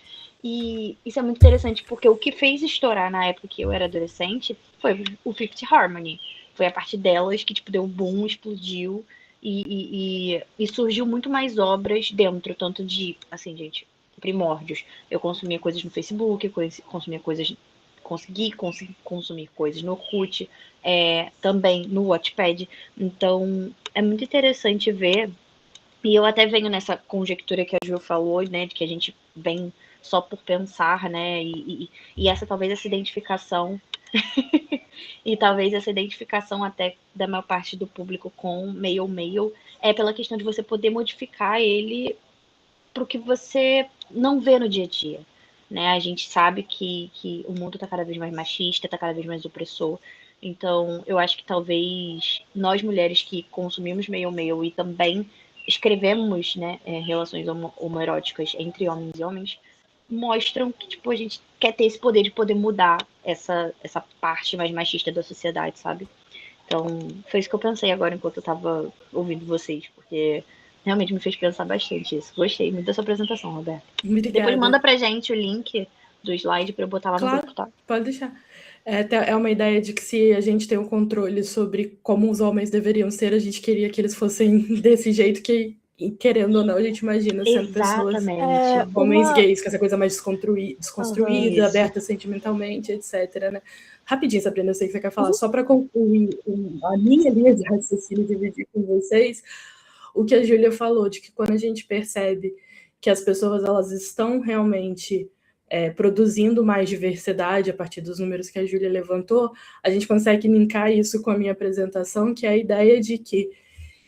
E isso é muito interessante porque o que fez estourar na época que eu era adolescente foi o Fifth Harmony. Foi a parte delas que tipo deu um boom, explodiu. E surgiu muito mais obras dentro, tanto de, assim, gente, primórdios. Eu consumia coisas no Facebook, consegui consumir coisas no Orkut, também no Wattpad. Então, é muito interessante ver, e eu até venho nessa conjectura que a Ju falou, né, de que a gente vem só por pensar, né, e talvez essa identificação e talvez essa identificação até da maior parte do público com mail é pela questão de você poder modificar ele para o que você não vê no dia a dia. Né? A gente sabe que o mundo está cada vez mais machista, está cada vez mais opressor. Então, eu acho que talvez nós mulheres que consumimos mail e também escrevemos, né, relações homoeróticas entre homens e homens, mostram que tipo, a gente quer ter esse poder de poder mudar essa parte mais machista da sociedade, sabe? Então, foi isso que eu pensei agora enquanto eu tava ouvindo vocês, porque realmente me fez pensar bastante isso. Gostei muito da sua apresentação, Roberto.
Obrigada.
Depois manda pra gente o link do slide pra eu botar lá no grupo, tá?
Pode deixar. É uma ideia de que se a gente tem um controle sobre como os homens deveriam ser, a gente queria que eles fossem desse jeito que, querendo ou não, a gente imagina sendo pessoas, homens gays, com essa coisa mais desconstruída, aberta sentimentalmente, etc, né? Rapidinho, Sabrina, eu sei que você quer falar, só para concluir a minha linha de raciocínio e dividir com vocês, o que a Júlia falou, de que quando a gente percebe que as pessoas elas estão realmente produzindo mais diversidade a partir dos números que a Júlia levantou, a gente consegue linkar isso com a minha apresentação, que é a ideia de que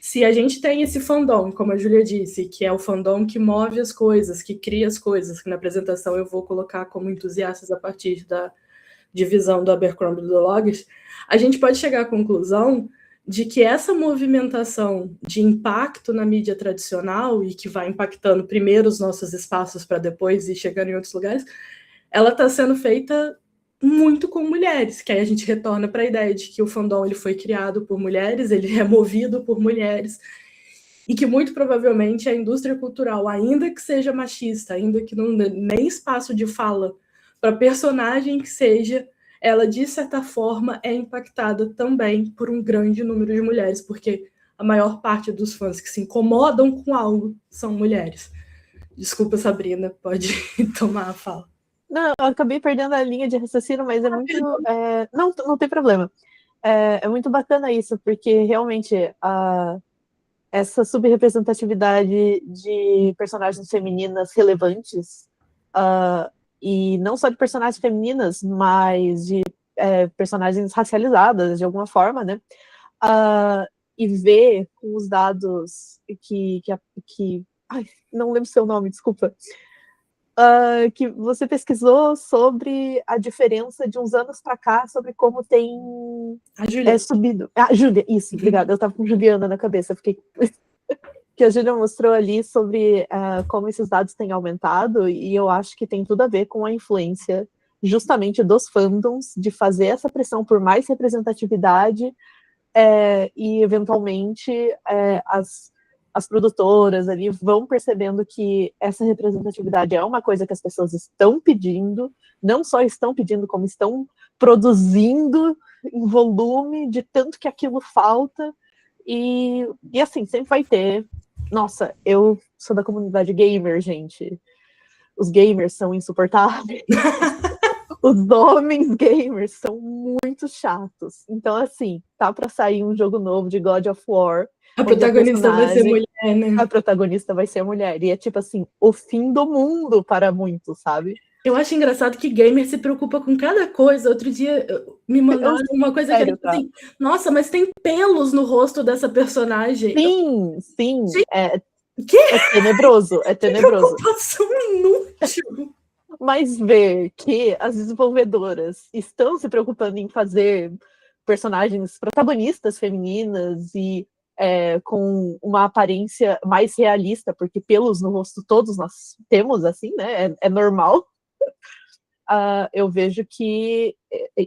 se a gente tem esse fandom, como a Júlia disse, que é o fandom que move as coisas, que cria as coisas, que na apresentação eu vou colocar como entusiastas a partir da divisão do Abercrombie e do Loggers, a gente pode chegar à conclusão de que essa movimentação de impacto na mídia tradicional e que vai impactando primeiro os nossos espaços para depois ir chegando em outros lugares, ela está sendo feita muito com mulheres, que aí a gente retorna para a ideia de que o fandom ele foi criado por mulheres, ele é movido por mulheres, e que muito provavelmente a indústria cultural, ainda que seja machista, ainda que não dê nem espaço de fala para personagem que seja, ela, de certa forma, é impactada também por um grande número de mulheres, porque a maior parte dos fãs que se incomodam com algo são mulheres. Desculpa, Sabrina, pode tomar a fala.
Não, eu acabei perdendo a linha de raciocínio, mas é muito... não tem problema. É muito bacana isso, porque realmente essa subrepresentatividade de personagens femininas relevantes, e não só de personagens femininas, mas de personagens racializadas, de alguma forma, né? E ver com os dados que ai, não lembro seu nome, desculpa. Que você pesquisou sobre a diferença de uns anos para cá, sobre como tem subido. Júlia, isso, obrigada. Eu estava com Juliana na cabeça, fiquei... que a Júlia mostrou ali sobre como esses dados têm aumentado, e eu acho que tem tudo a ver com a influência justamente dos fandoms de fazer essa pressão por mais representatividade, e eventualmente as produtoras ali vão percebendo que essa representatividade é uma coisa que as pessoas estão pedindo, não só estão pedindo, como estão produzindo em volume, de tanto que aquilo falta, e assim, sempre vai ter. Nossa, eu sou da comunidade gamer, gente. Os gamers são insuportáveis. Os homens gamers são muito chatos. Então, assim, tá pra sair um jogo novo de God of War.
A protagonista vai ser mulher, né?
A protagonista vai ser mulher. E é tipo assim, o fim do mundo para muitos, sabe?
Eu acho engraçado que gamer se preocupa com cada coisa. Outro dia me mandaram uma coisa que era assim, nossa, mas tem pelos no rosto dessa personagem.
Sim. É tenebroso, é tenebroso.
Que preocupação inútil.
Mas ver que as desenvolvedoras estão se preocupando em fazer personagens protagonistas femininas e com uma aparência mais realista, porque pelos no rosto todos nós temos, assim, né? É normal. Eu vejo que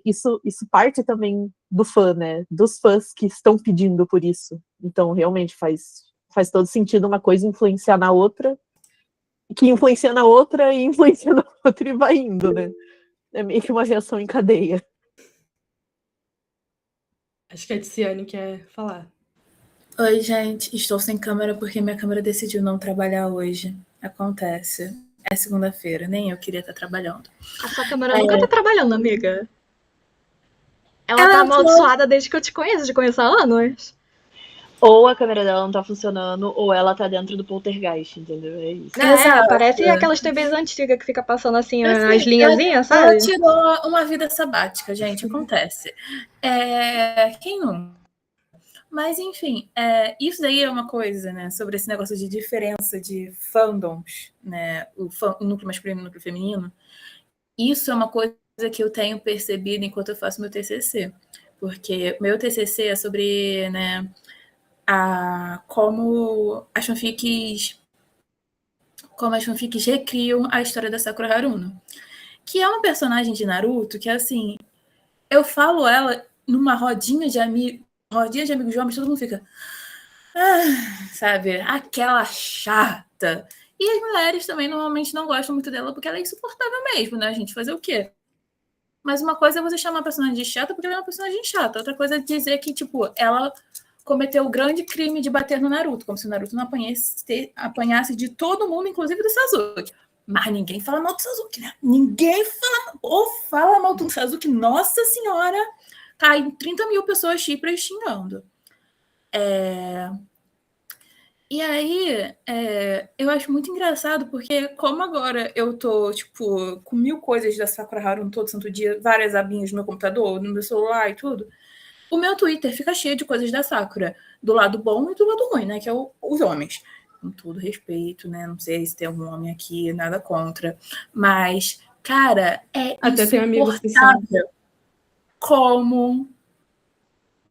isso parte também do fã, né? Dos fãs que estão pedindo por isso. Então, realmente faz todo sentido uma coisa influenciar na outra, que influencia na outra e influencia na outra e vai indo, né? É meio que uma reação em cadeia.
Acho que a Tiziane quer falar.
Oi, gente. Estou sem câmera porque minha câmera decidiu não trabalhar hoje. Acontece. É segunda-feira, nem eu queria estar trabalhando.
A sua câmera nunca tá trabalhando, amiga. Ela tá amaldiçoada desde que eu te conheço há anos.
Ou a câmera dela não tá funcionando, ou ela tá dentro do poltergeist, entendeu? É isso.
Parece aquelas TVs antigas que fica passando assim, as linhazinhas, sabe?
Ela tirou uma vida sabática, gente, acontece. Quem não? Mas, enfim, isso daí é uma coisa, né, sobre esse negócio de diferença de fandoms, né, o núcleo masculino e o núcleo feminino. Isso é uma coisa que eu tenho percebido enquanto eu faço meu TCC, porque meu TCC é sobre, né, como as fanfics recriam a história da Sakura Haruno, que é uma personagem de Naruto que, assim, eu falo ela numa rodinha de amigos, rodinha de amigos homens, todo mundo fica... sabe? Aquela chata. E as mulheres também normalmente não gostam muito dela porque ela é insuportável mesmo, né, gente? Fazer o quê? Mas uma coisa é você chamar a personagem de chata porque ela é uma personagem chata. Outra coisa é dizer que, tipo, ela cometeu o grande crime de bater no Naruto, como se o Naruto não apanhasse de todo mundo, inclusive do Sasuke. Mas ninguém fala mal do Sasuke, né? Ninguém fala mal do Sasuke. Nossa Senhora! Cai 30 mil pessoas chipras xingando. E aí, eu acho muito engraçado, porque como agora eu tô, tipo, com 1000 coisas da Sakura Haruno todo santo dia, várias abinhas no meu computador, no meu celular e tudo, o meu Twitter fica cheio de coisas da Sakura, do lado bom e do lado ruim, né, que é os homens. Com todo respeito, né, não sei se tem algum homem aqui, nada contra, mas, cara, é
Até tem amigos que são.
insuportável como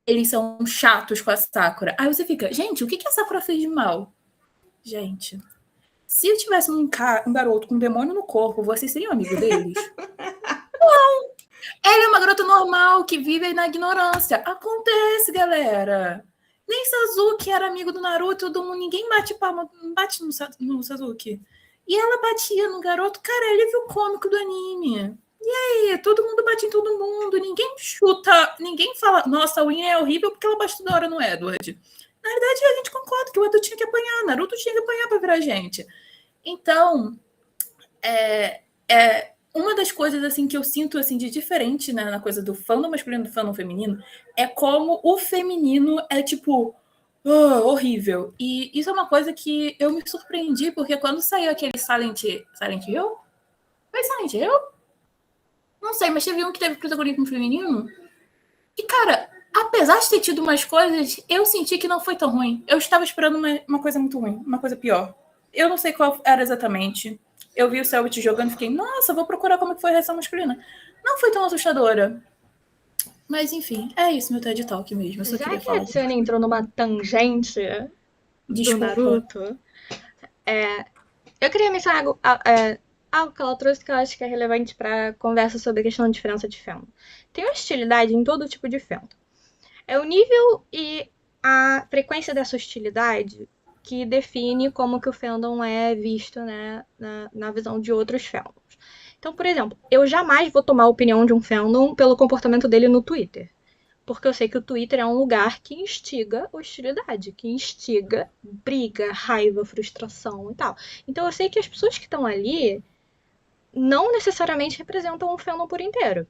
eles são chatos com a Sakura. Aí você fica, gente, o que a Sakura fez de mal? Gente, se eu tivesse um garoto com um demônio no corpo, vocês seriam amigo deles? Não! Ela é uma garota normal que vive na ignorância. Acontece, galera. Nem Sasuke era amigo do Naruto, ninguém bate palma, não bate no Sasuke. E ela batia no garoto, cara, ele viu o cômico do anime. E aí, todo mundo bate em todo mundo, ninguém chuta, ninguém fala, nossa, a Winnie é horrível porque ela bate toda hora no Edward. Na verdade, a gente concorda que o Edward tinha que apanhar, Naruto tinha que apanhar pra virar gente. Então, uma das coisas assim que eu sinto assim de diferente, né, na coisa do fandom masculino e do fandom feminino é como o feminino é tipo horrível. E isso é uma coisa que eu me surpreendi, porque quando saiu aquele Silent Hill? Foi Silent Hill? Não sei, mas teve um que teve protagonismo feminino. E, cara, apesar de ter tido umas coisas, eu senti que não foi tão ruim. Eu estava esperando uma coisa muito ruim, uma coisa pior. Eu não sei qual era exatamente. Eu vi o Selbit jogando e fiquei, nossa, vou procurar como foi a reação masculina. Não foi tão assustadora. Mas, enfim, é isso, meu TED Talk mesmo. Eu só
Já
queria
que a
falar.
Tiane entrou numa tangente do
Desculpa.
Naruto, eu queria mencionar algo que ela trouxe que eu acho que é relevante para a conversa sobre a questão da diferença de fandom. Tem hostilidade em todo tipo de fandom. É o nível e a frequência dessa hostilidade que define como que o fandom é visto, né, na visão de outros fandoms. Então, por exemplo, eu jamais vou tomar a opinião de um fandom pelo comportamento dele no Twitter. Porque eu sei que o Twitter é um lugar que instiga hostilidade, que instiga briga, raiva, frustração e tal. Então eu sei que as pessoas que estão ali não necessariamente representam o fandom por inteiro.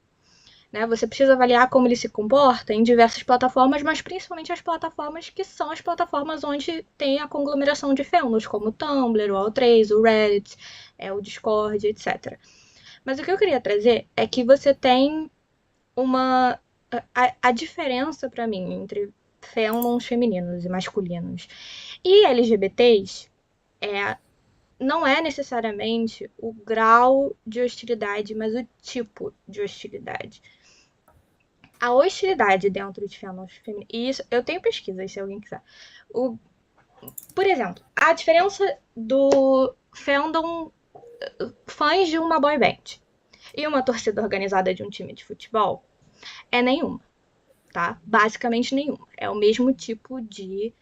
Né? Você precisa avaliar como ele se comporta em diversas plataformas, mas principalmente as plataformas que são as plataformas onde tem a conglomeração de fandoms, como o Tumblr, o All3, o Reddit, o Discord, etc. Mas o que eu queria trazer é que você tem a diferença para mim entre fandoms femininos e masculinos e LGBTs não é necessariamente o grau de hostilidade, mas o tipo de hostilidade. A hostilidade dentro de fandoms femininos, e isso eu tenho pesquisa, se alguém quiser. Por exemplo, a diferença do fandom fãs de uma boy band e uma torcida organizada de um time de futebol é nenhuma, tá? Basicamente nenhuma. É o mesmo tipo de...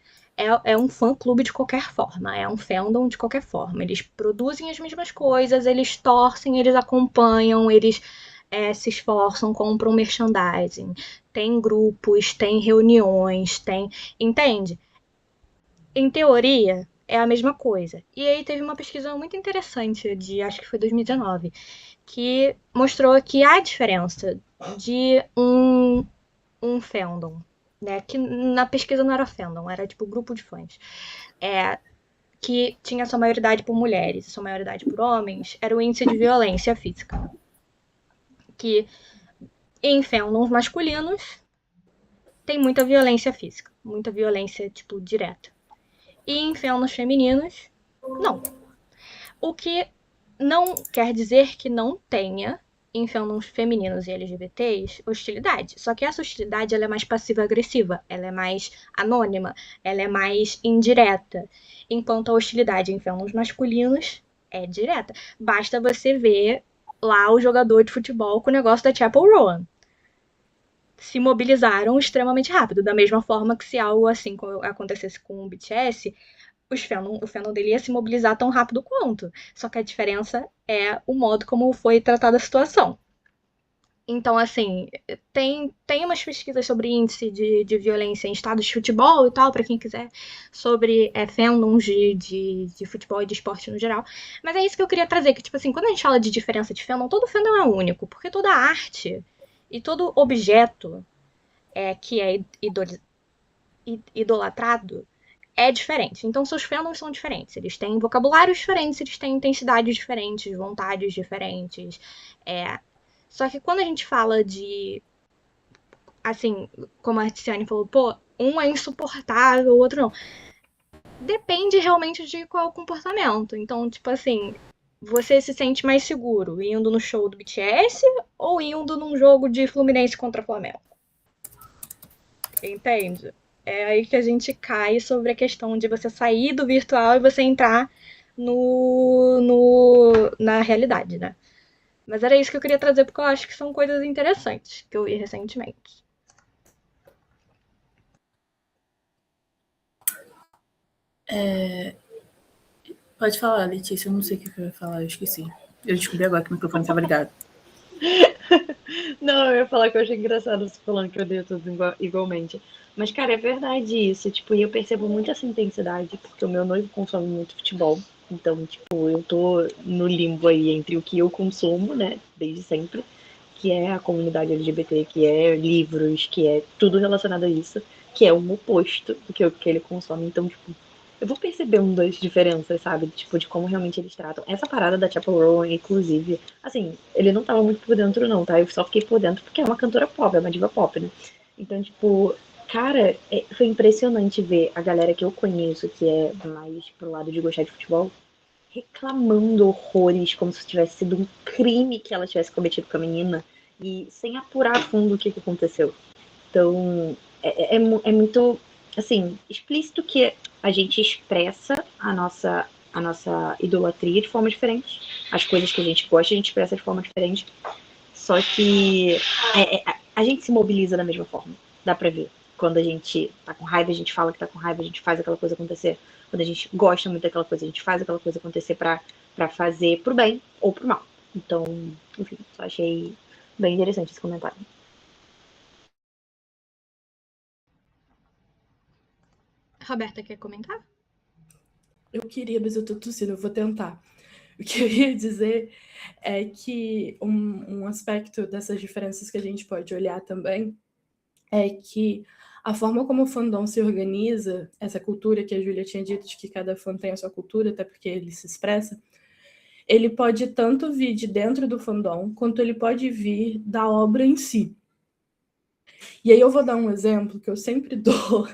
É um fã-clube de qualquer forma, é um fandom de qualquer forma. Eles produzem as mesmas coisas, eles torcem, eles acompanham, eles se esforçam, compram merchandising, tem grupos, tem reuniões, tem... Entende? Em teoria, é a mesma coisa. E aí teve uma pesquisa muito interessante, acho que foi 2019, que mostrou que há diferença de um fandom, né? Que na pesquisa não era fandom, era tipo grupo de fãs. Que tinha sua maioridade por mulheres e sua maioridade por homens, era o índice de violência física. Que em fandoms masculinos tem muita violência física, muita violência, tipo, direta. E em fandoms femininos, não. O que não quer dizer que não tenha em fandoms femininos e LGBTs hostilidade. Só que essa hostilidade ela é mais passiva-agressiva, ela é mais anônima, ela é mais indireta. Enquanto a hostilidade em fandoms masculinos é direta. Basta você ver lá o jogador de futebol com o negócio da Chapel Roan. se mobilizaram extremamente rápido. Da mesma forma que se algo assim acontecesse com o BTS, o fandom dele ia se mobilizar tão rápido quanto. Só que a diferença é o modo como foi tratada a situação. Então, assim, tem umas pesquisas sobre índice de violência em estados de futebol e tal, para quem quiser, sobre fandoms de futebol e de esporte no geral. Mas é isso que eu queria trazer, que, tipo assim, quando a gente fala de diferença de fandom, todo fandom é único, porque toda arte e todo objeto que é idolatrado é diferente. Então, seus fandoms são diferentes. Eles têm vocabulários diferentes, eles têm intensidades diferentes, vontades diferentes. Só que quando a gente fala de, assim, como a Tiziane falou, pô, um é insuportável, o outro não. Depende realmente de qual é o comportamento. Então, tipo assim, você se sente mais seguro indo no show do BTS ou indo num jogo de Fluminense contra Flamengo? Entende? É aí que a gente cai sobre a questão de você sair do virtual e você entrar na realidade, né? Mas era isso que eu queria trazer, porque eu acho que são coisas interessantes que eu vi recentemente.
Pode falar, Letícia. Eu não sei o que eu ia falar, eu esqueci. Eu descobri agora que o microfone estava ligado.
Não, eu ia falar que eu achei engraçado você falando que eu odeio tudo igualmente. Mas, cara, é verdade isso. Tipo, e eu percebo muito essa intensidade, porque o meu noivo consome muito futebol. Então, tipo, eu tô no limbo aí entre o que eu consumo, né, desde sempre, que é a comunidade LGBT, que é livros, que é tudo relacionado a isso, que é o oposto do que ele consome. Então, tipo, eu vou percebendo as diferenças, sabe? Tipo, de como realmente eles tratam. Essa parada da Chappell Roan, inclusive, assim, ele não tava muito por dentro, não, tá? Eu só fiquei por dentro porque é uma cantora pop, é uma diva pop, né? Então, tipo, cara, foi impressionante ver a galera que eu conheço, que é mais pro lado de gostar de futebol, reclamando horrores, como se tivesse sido um crime que ela tivesse cometido com a menina, e sem apurar a fundo o que aconteceu. Então, é muito, assim, explícito que a gente expressa a nossa idolatria de forma diferente. As coisas que a gente gosta, a gente expressa de forma diferente. Só que a gente se mobiliza da mesma forma. Dá pra ver. Quando a gente tá com raiva, a gente fala que tá com raiva, a gente faz aquela coisa acontecer. Quando a gente gosta muito daquela coisa, a gente faz aquela coisa acontecer pra fazer pro bem ou pro mal. Então, enfim, só achei bem interessante esse comentário.
Roberta, quer comentar?
Eu queria, mas eu tô tossindo, eu vou tentar. O que eu ia dizer é que um aspecto dessas diferenças que a gente pode olhar também é que a forma como o fandom se organiza, essa cultura que a Júlia tinha dito de que cada fã tem a sua cultura, até porque ele se expressa, ele pode tanto vir de dentro do fandom, quanto ele pode vir da obra em si. E aí eu vou dar um exemplo que eu sempre dou,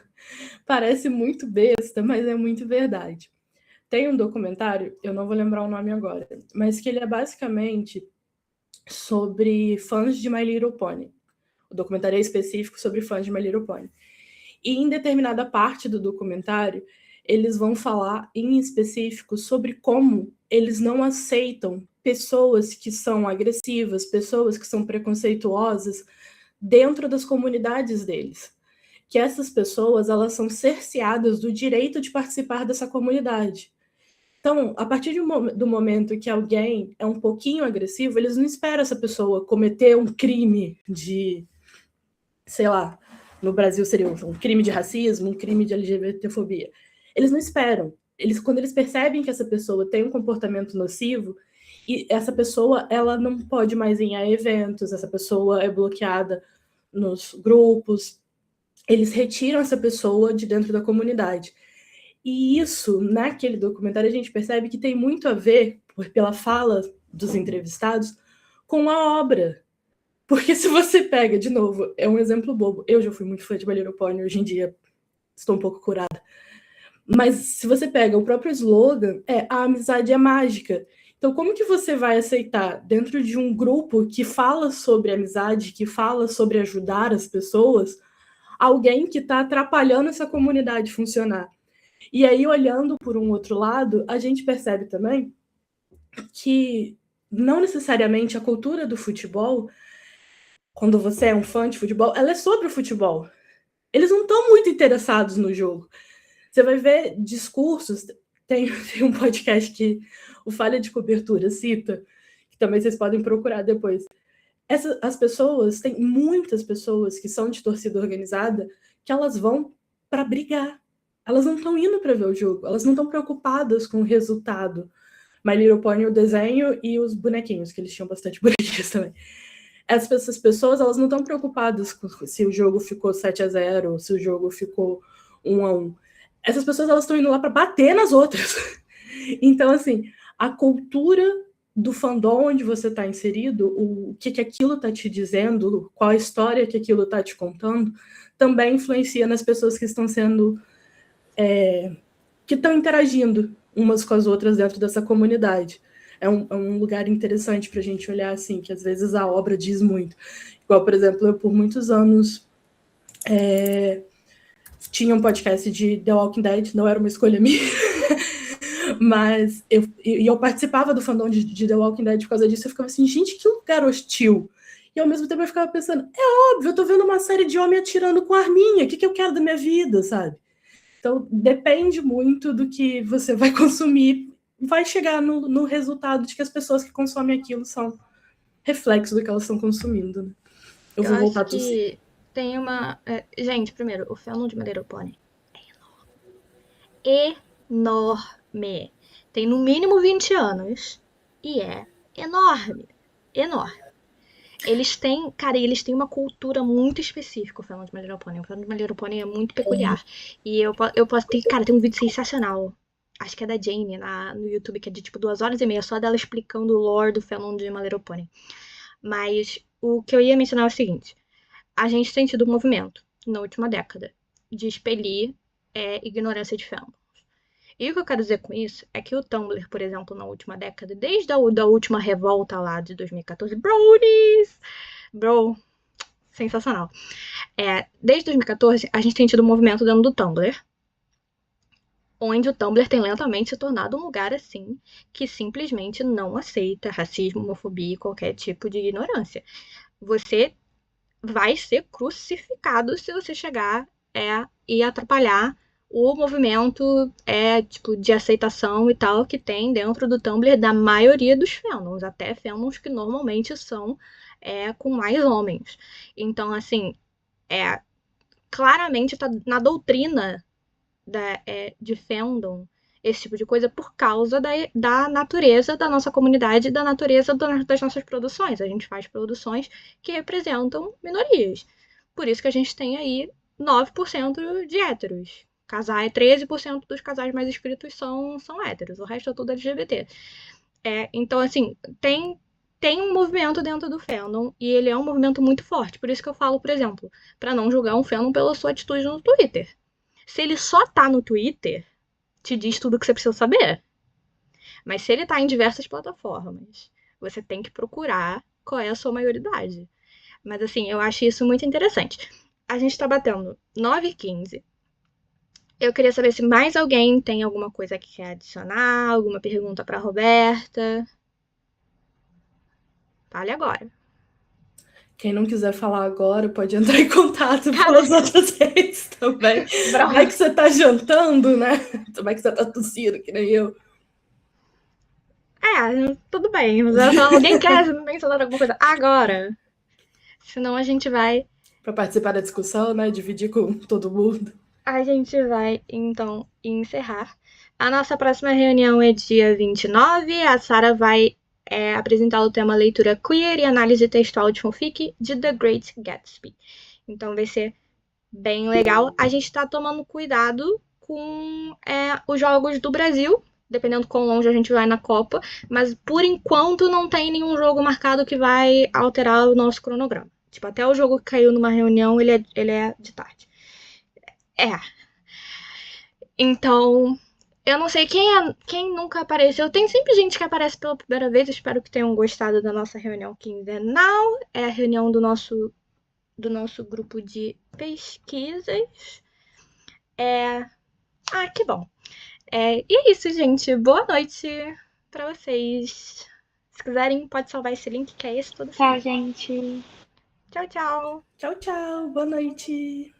parece muito besta, mas é muito verdade. Tem um documentário, eu não vou lembrar o nome agora, mas que ele é basicamente sobre fãs de My Little Pony. O documentário é específico sobre fãs de My Little Pony. E em determinada parte do documentário, eles vão falar em específico sobre como eles não aceitam pessoas que são agressivas, pessoas que são preconceituosas dentro das comunidades deles. Que essas pessoas, elas são cerceadas do direito de participar dessa comunidade. Então, a partir do momento que alguém é um pouquinho agressivo, eles não esperam essa pessoa cometer um crime de, sei lá, no Brasil seria um crime de racismo, um crime de LGBTfobia. Eles não esperam. Quando eles percebem que essa pessoa tem um comportamento nocivo, e essa pessoa ela não pode mais ir a eventos, essa pessoa é bloqueada nos grupos, eles retiram essa pessoa de dentro da comunidade. E isso, naquele documentário, a gente percebe que tem muito a ver, pela fala dos entrevistados, com a obra. Porque se você pega, de novo, é um exemplo bobo. Eu já fui muito fã de My Little Pony, hoje em dia estou um pouco curada. Mas se você pega o próprio slogan, a amizade é mágica. Então, como que você vai aceitar, dentro de um grupo que fala sobre amizade, que fala sobre ajudar as pessoas, alguém que está atrapalhando essa comunidade funcionar? E aí, olhando por um outro lado, a gente percebe também que não necessariamente a cultura do futebol quando você é um fã de futebol, ela é sobre o futebol. Eles não estão muito interessados no jogo. Você vai ver discursos. Tem um podcast que o Falha de Cobertura cita, que também vocês podem procurar depois. As pessoas, tem muitas pessoas que são de torcida organizada que elas vão para brigar. Elas não estão indo para ver o jogo, elas não estão preocupadas com o resultado. My Little Pony, o desenho e os bonequinhos, que eles tinham bastante bonequinhos também. Essas pessoas, elas não estão preocupadas com se o jogo ficou 7-0, se o jogo ficou 1-1. Essas pessoas, elas estão indo lá para bater nas outras. Então, assim, a cultura do fandom onde você está inserido, o que aquilo está te dizendo, qual a história que aquilo está te contando, também influencia nas pessoas que estão sendo... que estão interagindo umas com as outras dentro dessa comunidade. É um lugar interessante para a gente olhar assim, que às vezes a obra diz muito. Igual, por exemplo, eu por muitos anos tinha um podcast de The Walking Dead, não era uma escolha minha, mas eu participava do fandom de The Walking Dead por causa disso. Eu ficava assim, gente, que lugar hostil. E ao mesmo tempo eu ficava pensando, é óbvio, eu tô vendo uma série de homem atirando com arminha, o que eu quero da minha vida, sabe? Então, depende muito do que você vai consumir, vai chegar no resultado de que as pessoas que consomem aquilo são reflexo do que elas estão consumindo. Né? Eu vou voltar a tossir.
Tem uma... gente, primeiro, o fandom de My Little Pony é enorme. Tem no mínimo 20 anos e é enorme. Enorme. Eles têm uma cultura muito específica, o fandom de My Little Pony. O fandom de My Little Pony é muito peculiar. E eu posso ter... Cara, tem um vídeo sensacional. Acho que é da Jane no YouTube, que é de tipo 2h30, só dela explicando o lore do fandom de My Little Pony. Mas o que eu ia mencionar é o seguinte. A gente tem tido um movimento, na última década, de expelir ignorância de fandoms. E o que eu quero dizer com isso é que o Tumblr, por exemplo, na última década, desde a da última revolta lá de 2014, brownies! Bro, sensacional. Desde 2014, a gente tem tido um movimento dentro do Tumblr, onde o Tumblr tem lentamente se tornado um lugar assim, que simplesmente não aceita racismo, homofobia e qualquer tipo de ignorância. Você vai ser crucificado se você chegar e atrapalhar o movimento de aceitação e tal que tem dentro do Tumblr da maioria dos fandoms, até fandoms que normalmente são com mais homens. Então, assim, claramente tá na doutrina de fandom esse tipo de coisa por causa da natureza da nossa comunidade, da natureza das nossas produções. A gente faz produções que representam minorias. Por isso que a gente tem aí 9% de héteros. 13% dos casais mais inscritos são héteros. O resto é tudo LGBT. Então, assim, tem um movimento dentro do fandom e ele é um movimento muito forte. Por isso que eu falo, por exemplo, para não julgar um fandom pela sua atitude no Twitter. Se ele só tá no Twitter, te diz tudo o que você precisa saber. Mas se ele tá em diversas plataformas, você tem que procurar qual é a sua maioridade. Mas assim, eu acho isso muito interessante. A gente tá batendo 9h15. Eu queria saber se mais alguém tem alguma coisa que quer adicionar, alguma pergunta pra Roberta. Fale agora.
Quem não quiser falar agora pode entrar em contato pelas outras redes também. Como é que você tá jantando, né? Como é que você tá tossindo, que nem eu?
Tudo bem. Mas alguém quer mencionar alguma coisa agora? Senão a gente vai...
Para participar da discussão, né? Dividir com todo mundo.
A gente vai, então, encerrar. A nossa próxima reunião é dia 29. A Sara vai apresentar o tema leitura queer e análise textual de fanfic de The Great Gatsby. Então vai ser bem legal. A gente está tomando cuidado com os jogos do Brasil, dependendo quão longe a gente vai na Copa, mas por enquanto não tem nenhum jogo marcado que vai alterar o nosso cronograma. Tipo, até o jogo que caiu numa reunião, ele é de tarde. Então, eu não sei quem nunca apareceu. Tem sempre gente que aparece pela primeira vez. Espero que tenham gostado da nossa reunião quinzenal. É a reunião do nosso grupo de pesquisas. Que bom. E é isso, gente. Boa noite pra vocês. Se quiserem, pode salvar esse link, que é esse todo.
Tchau, gente.
Tchau, tchau!
Tchau, tchau. Boa noite.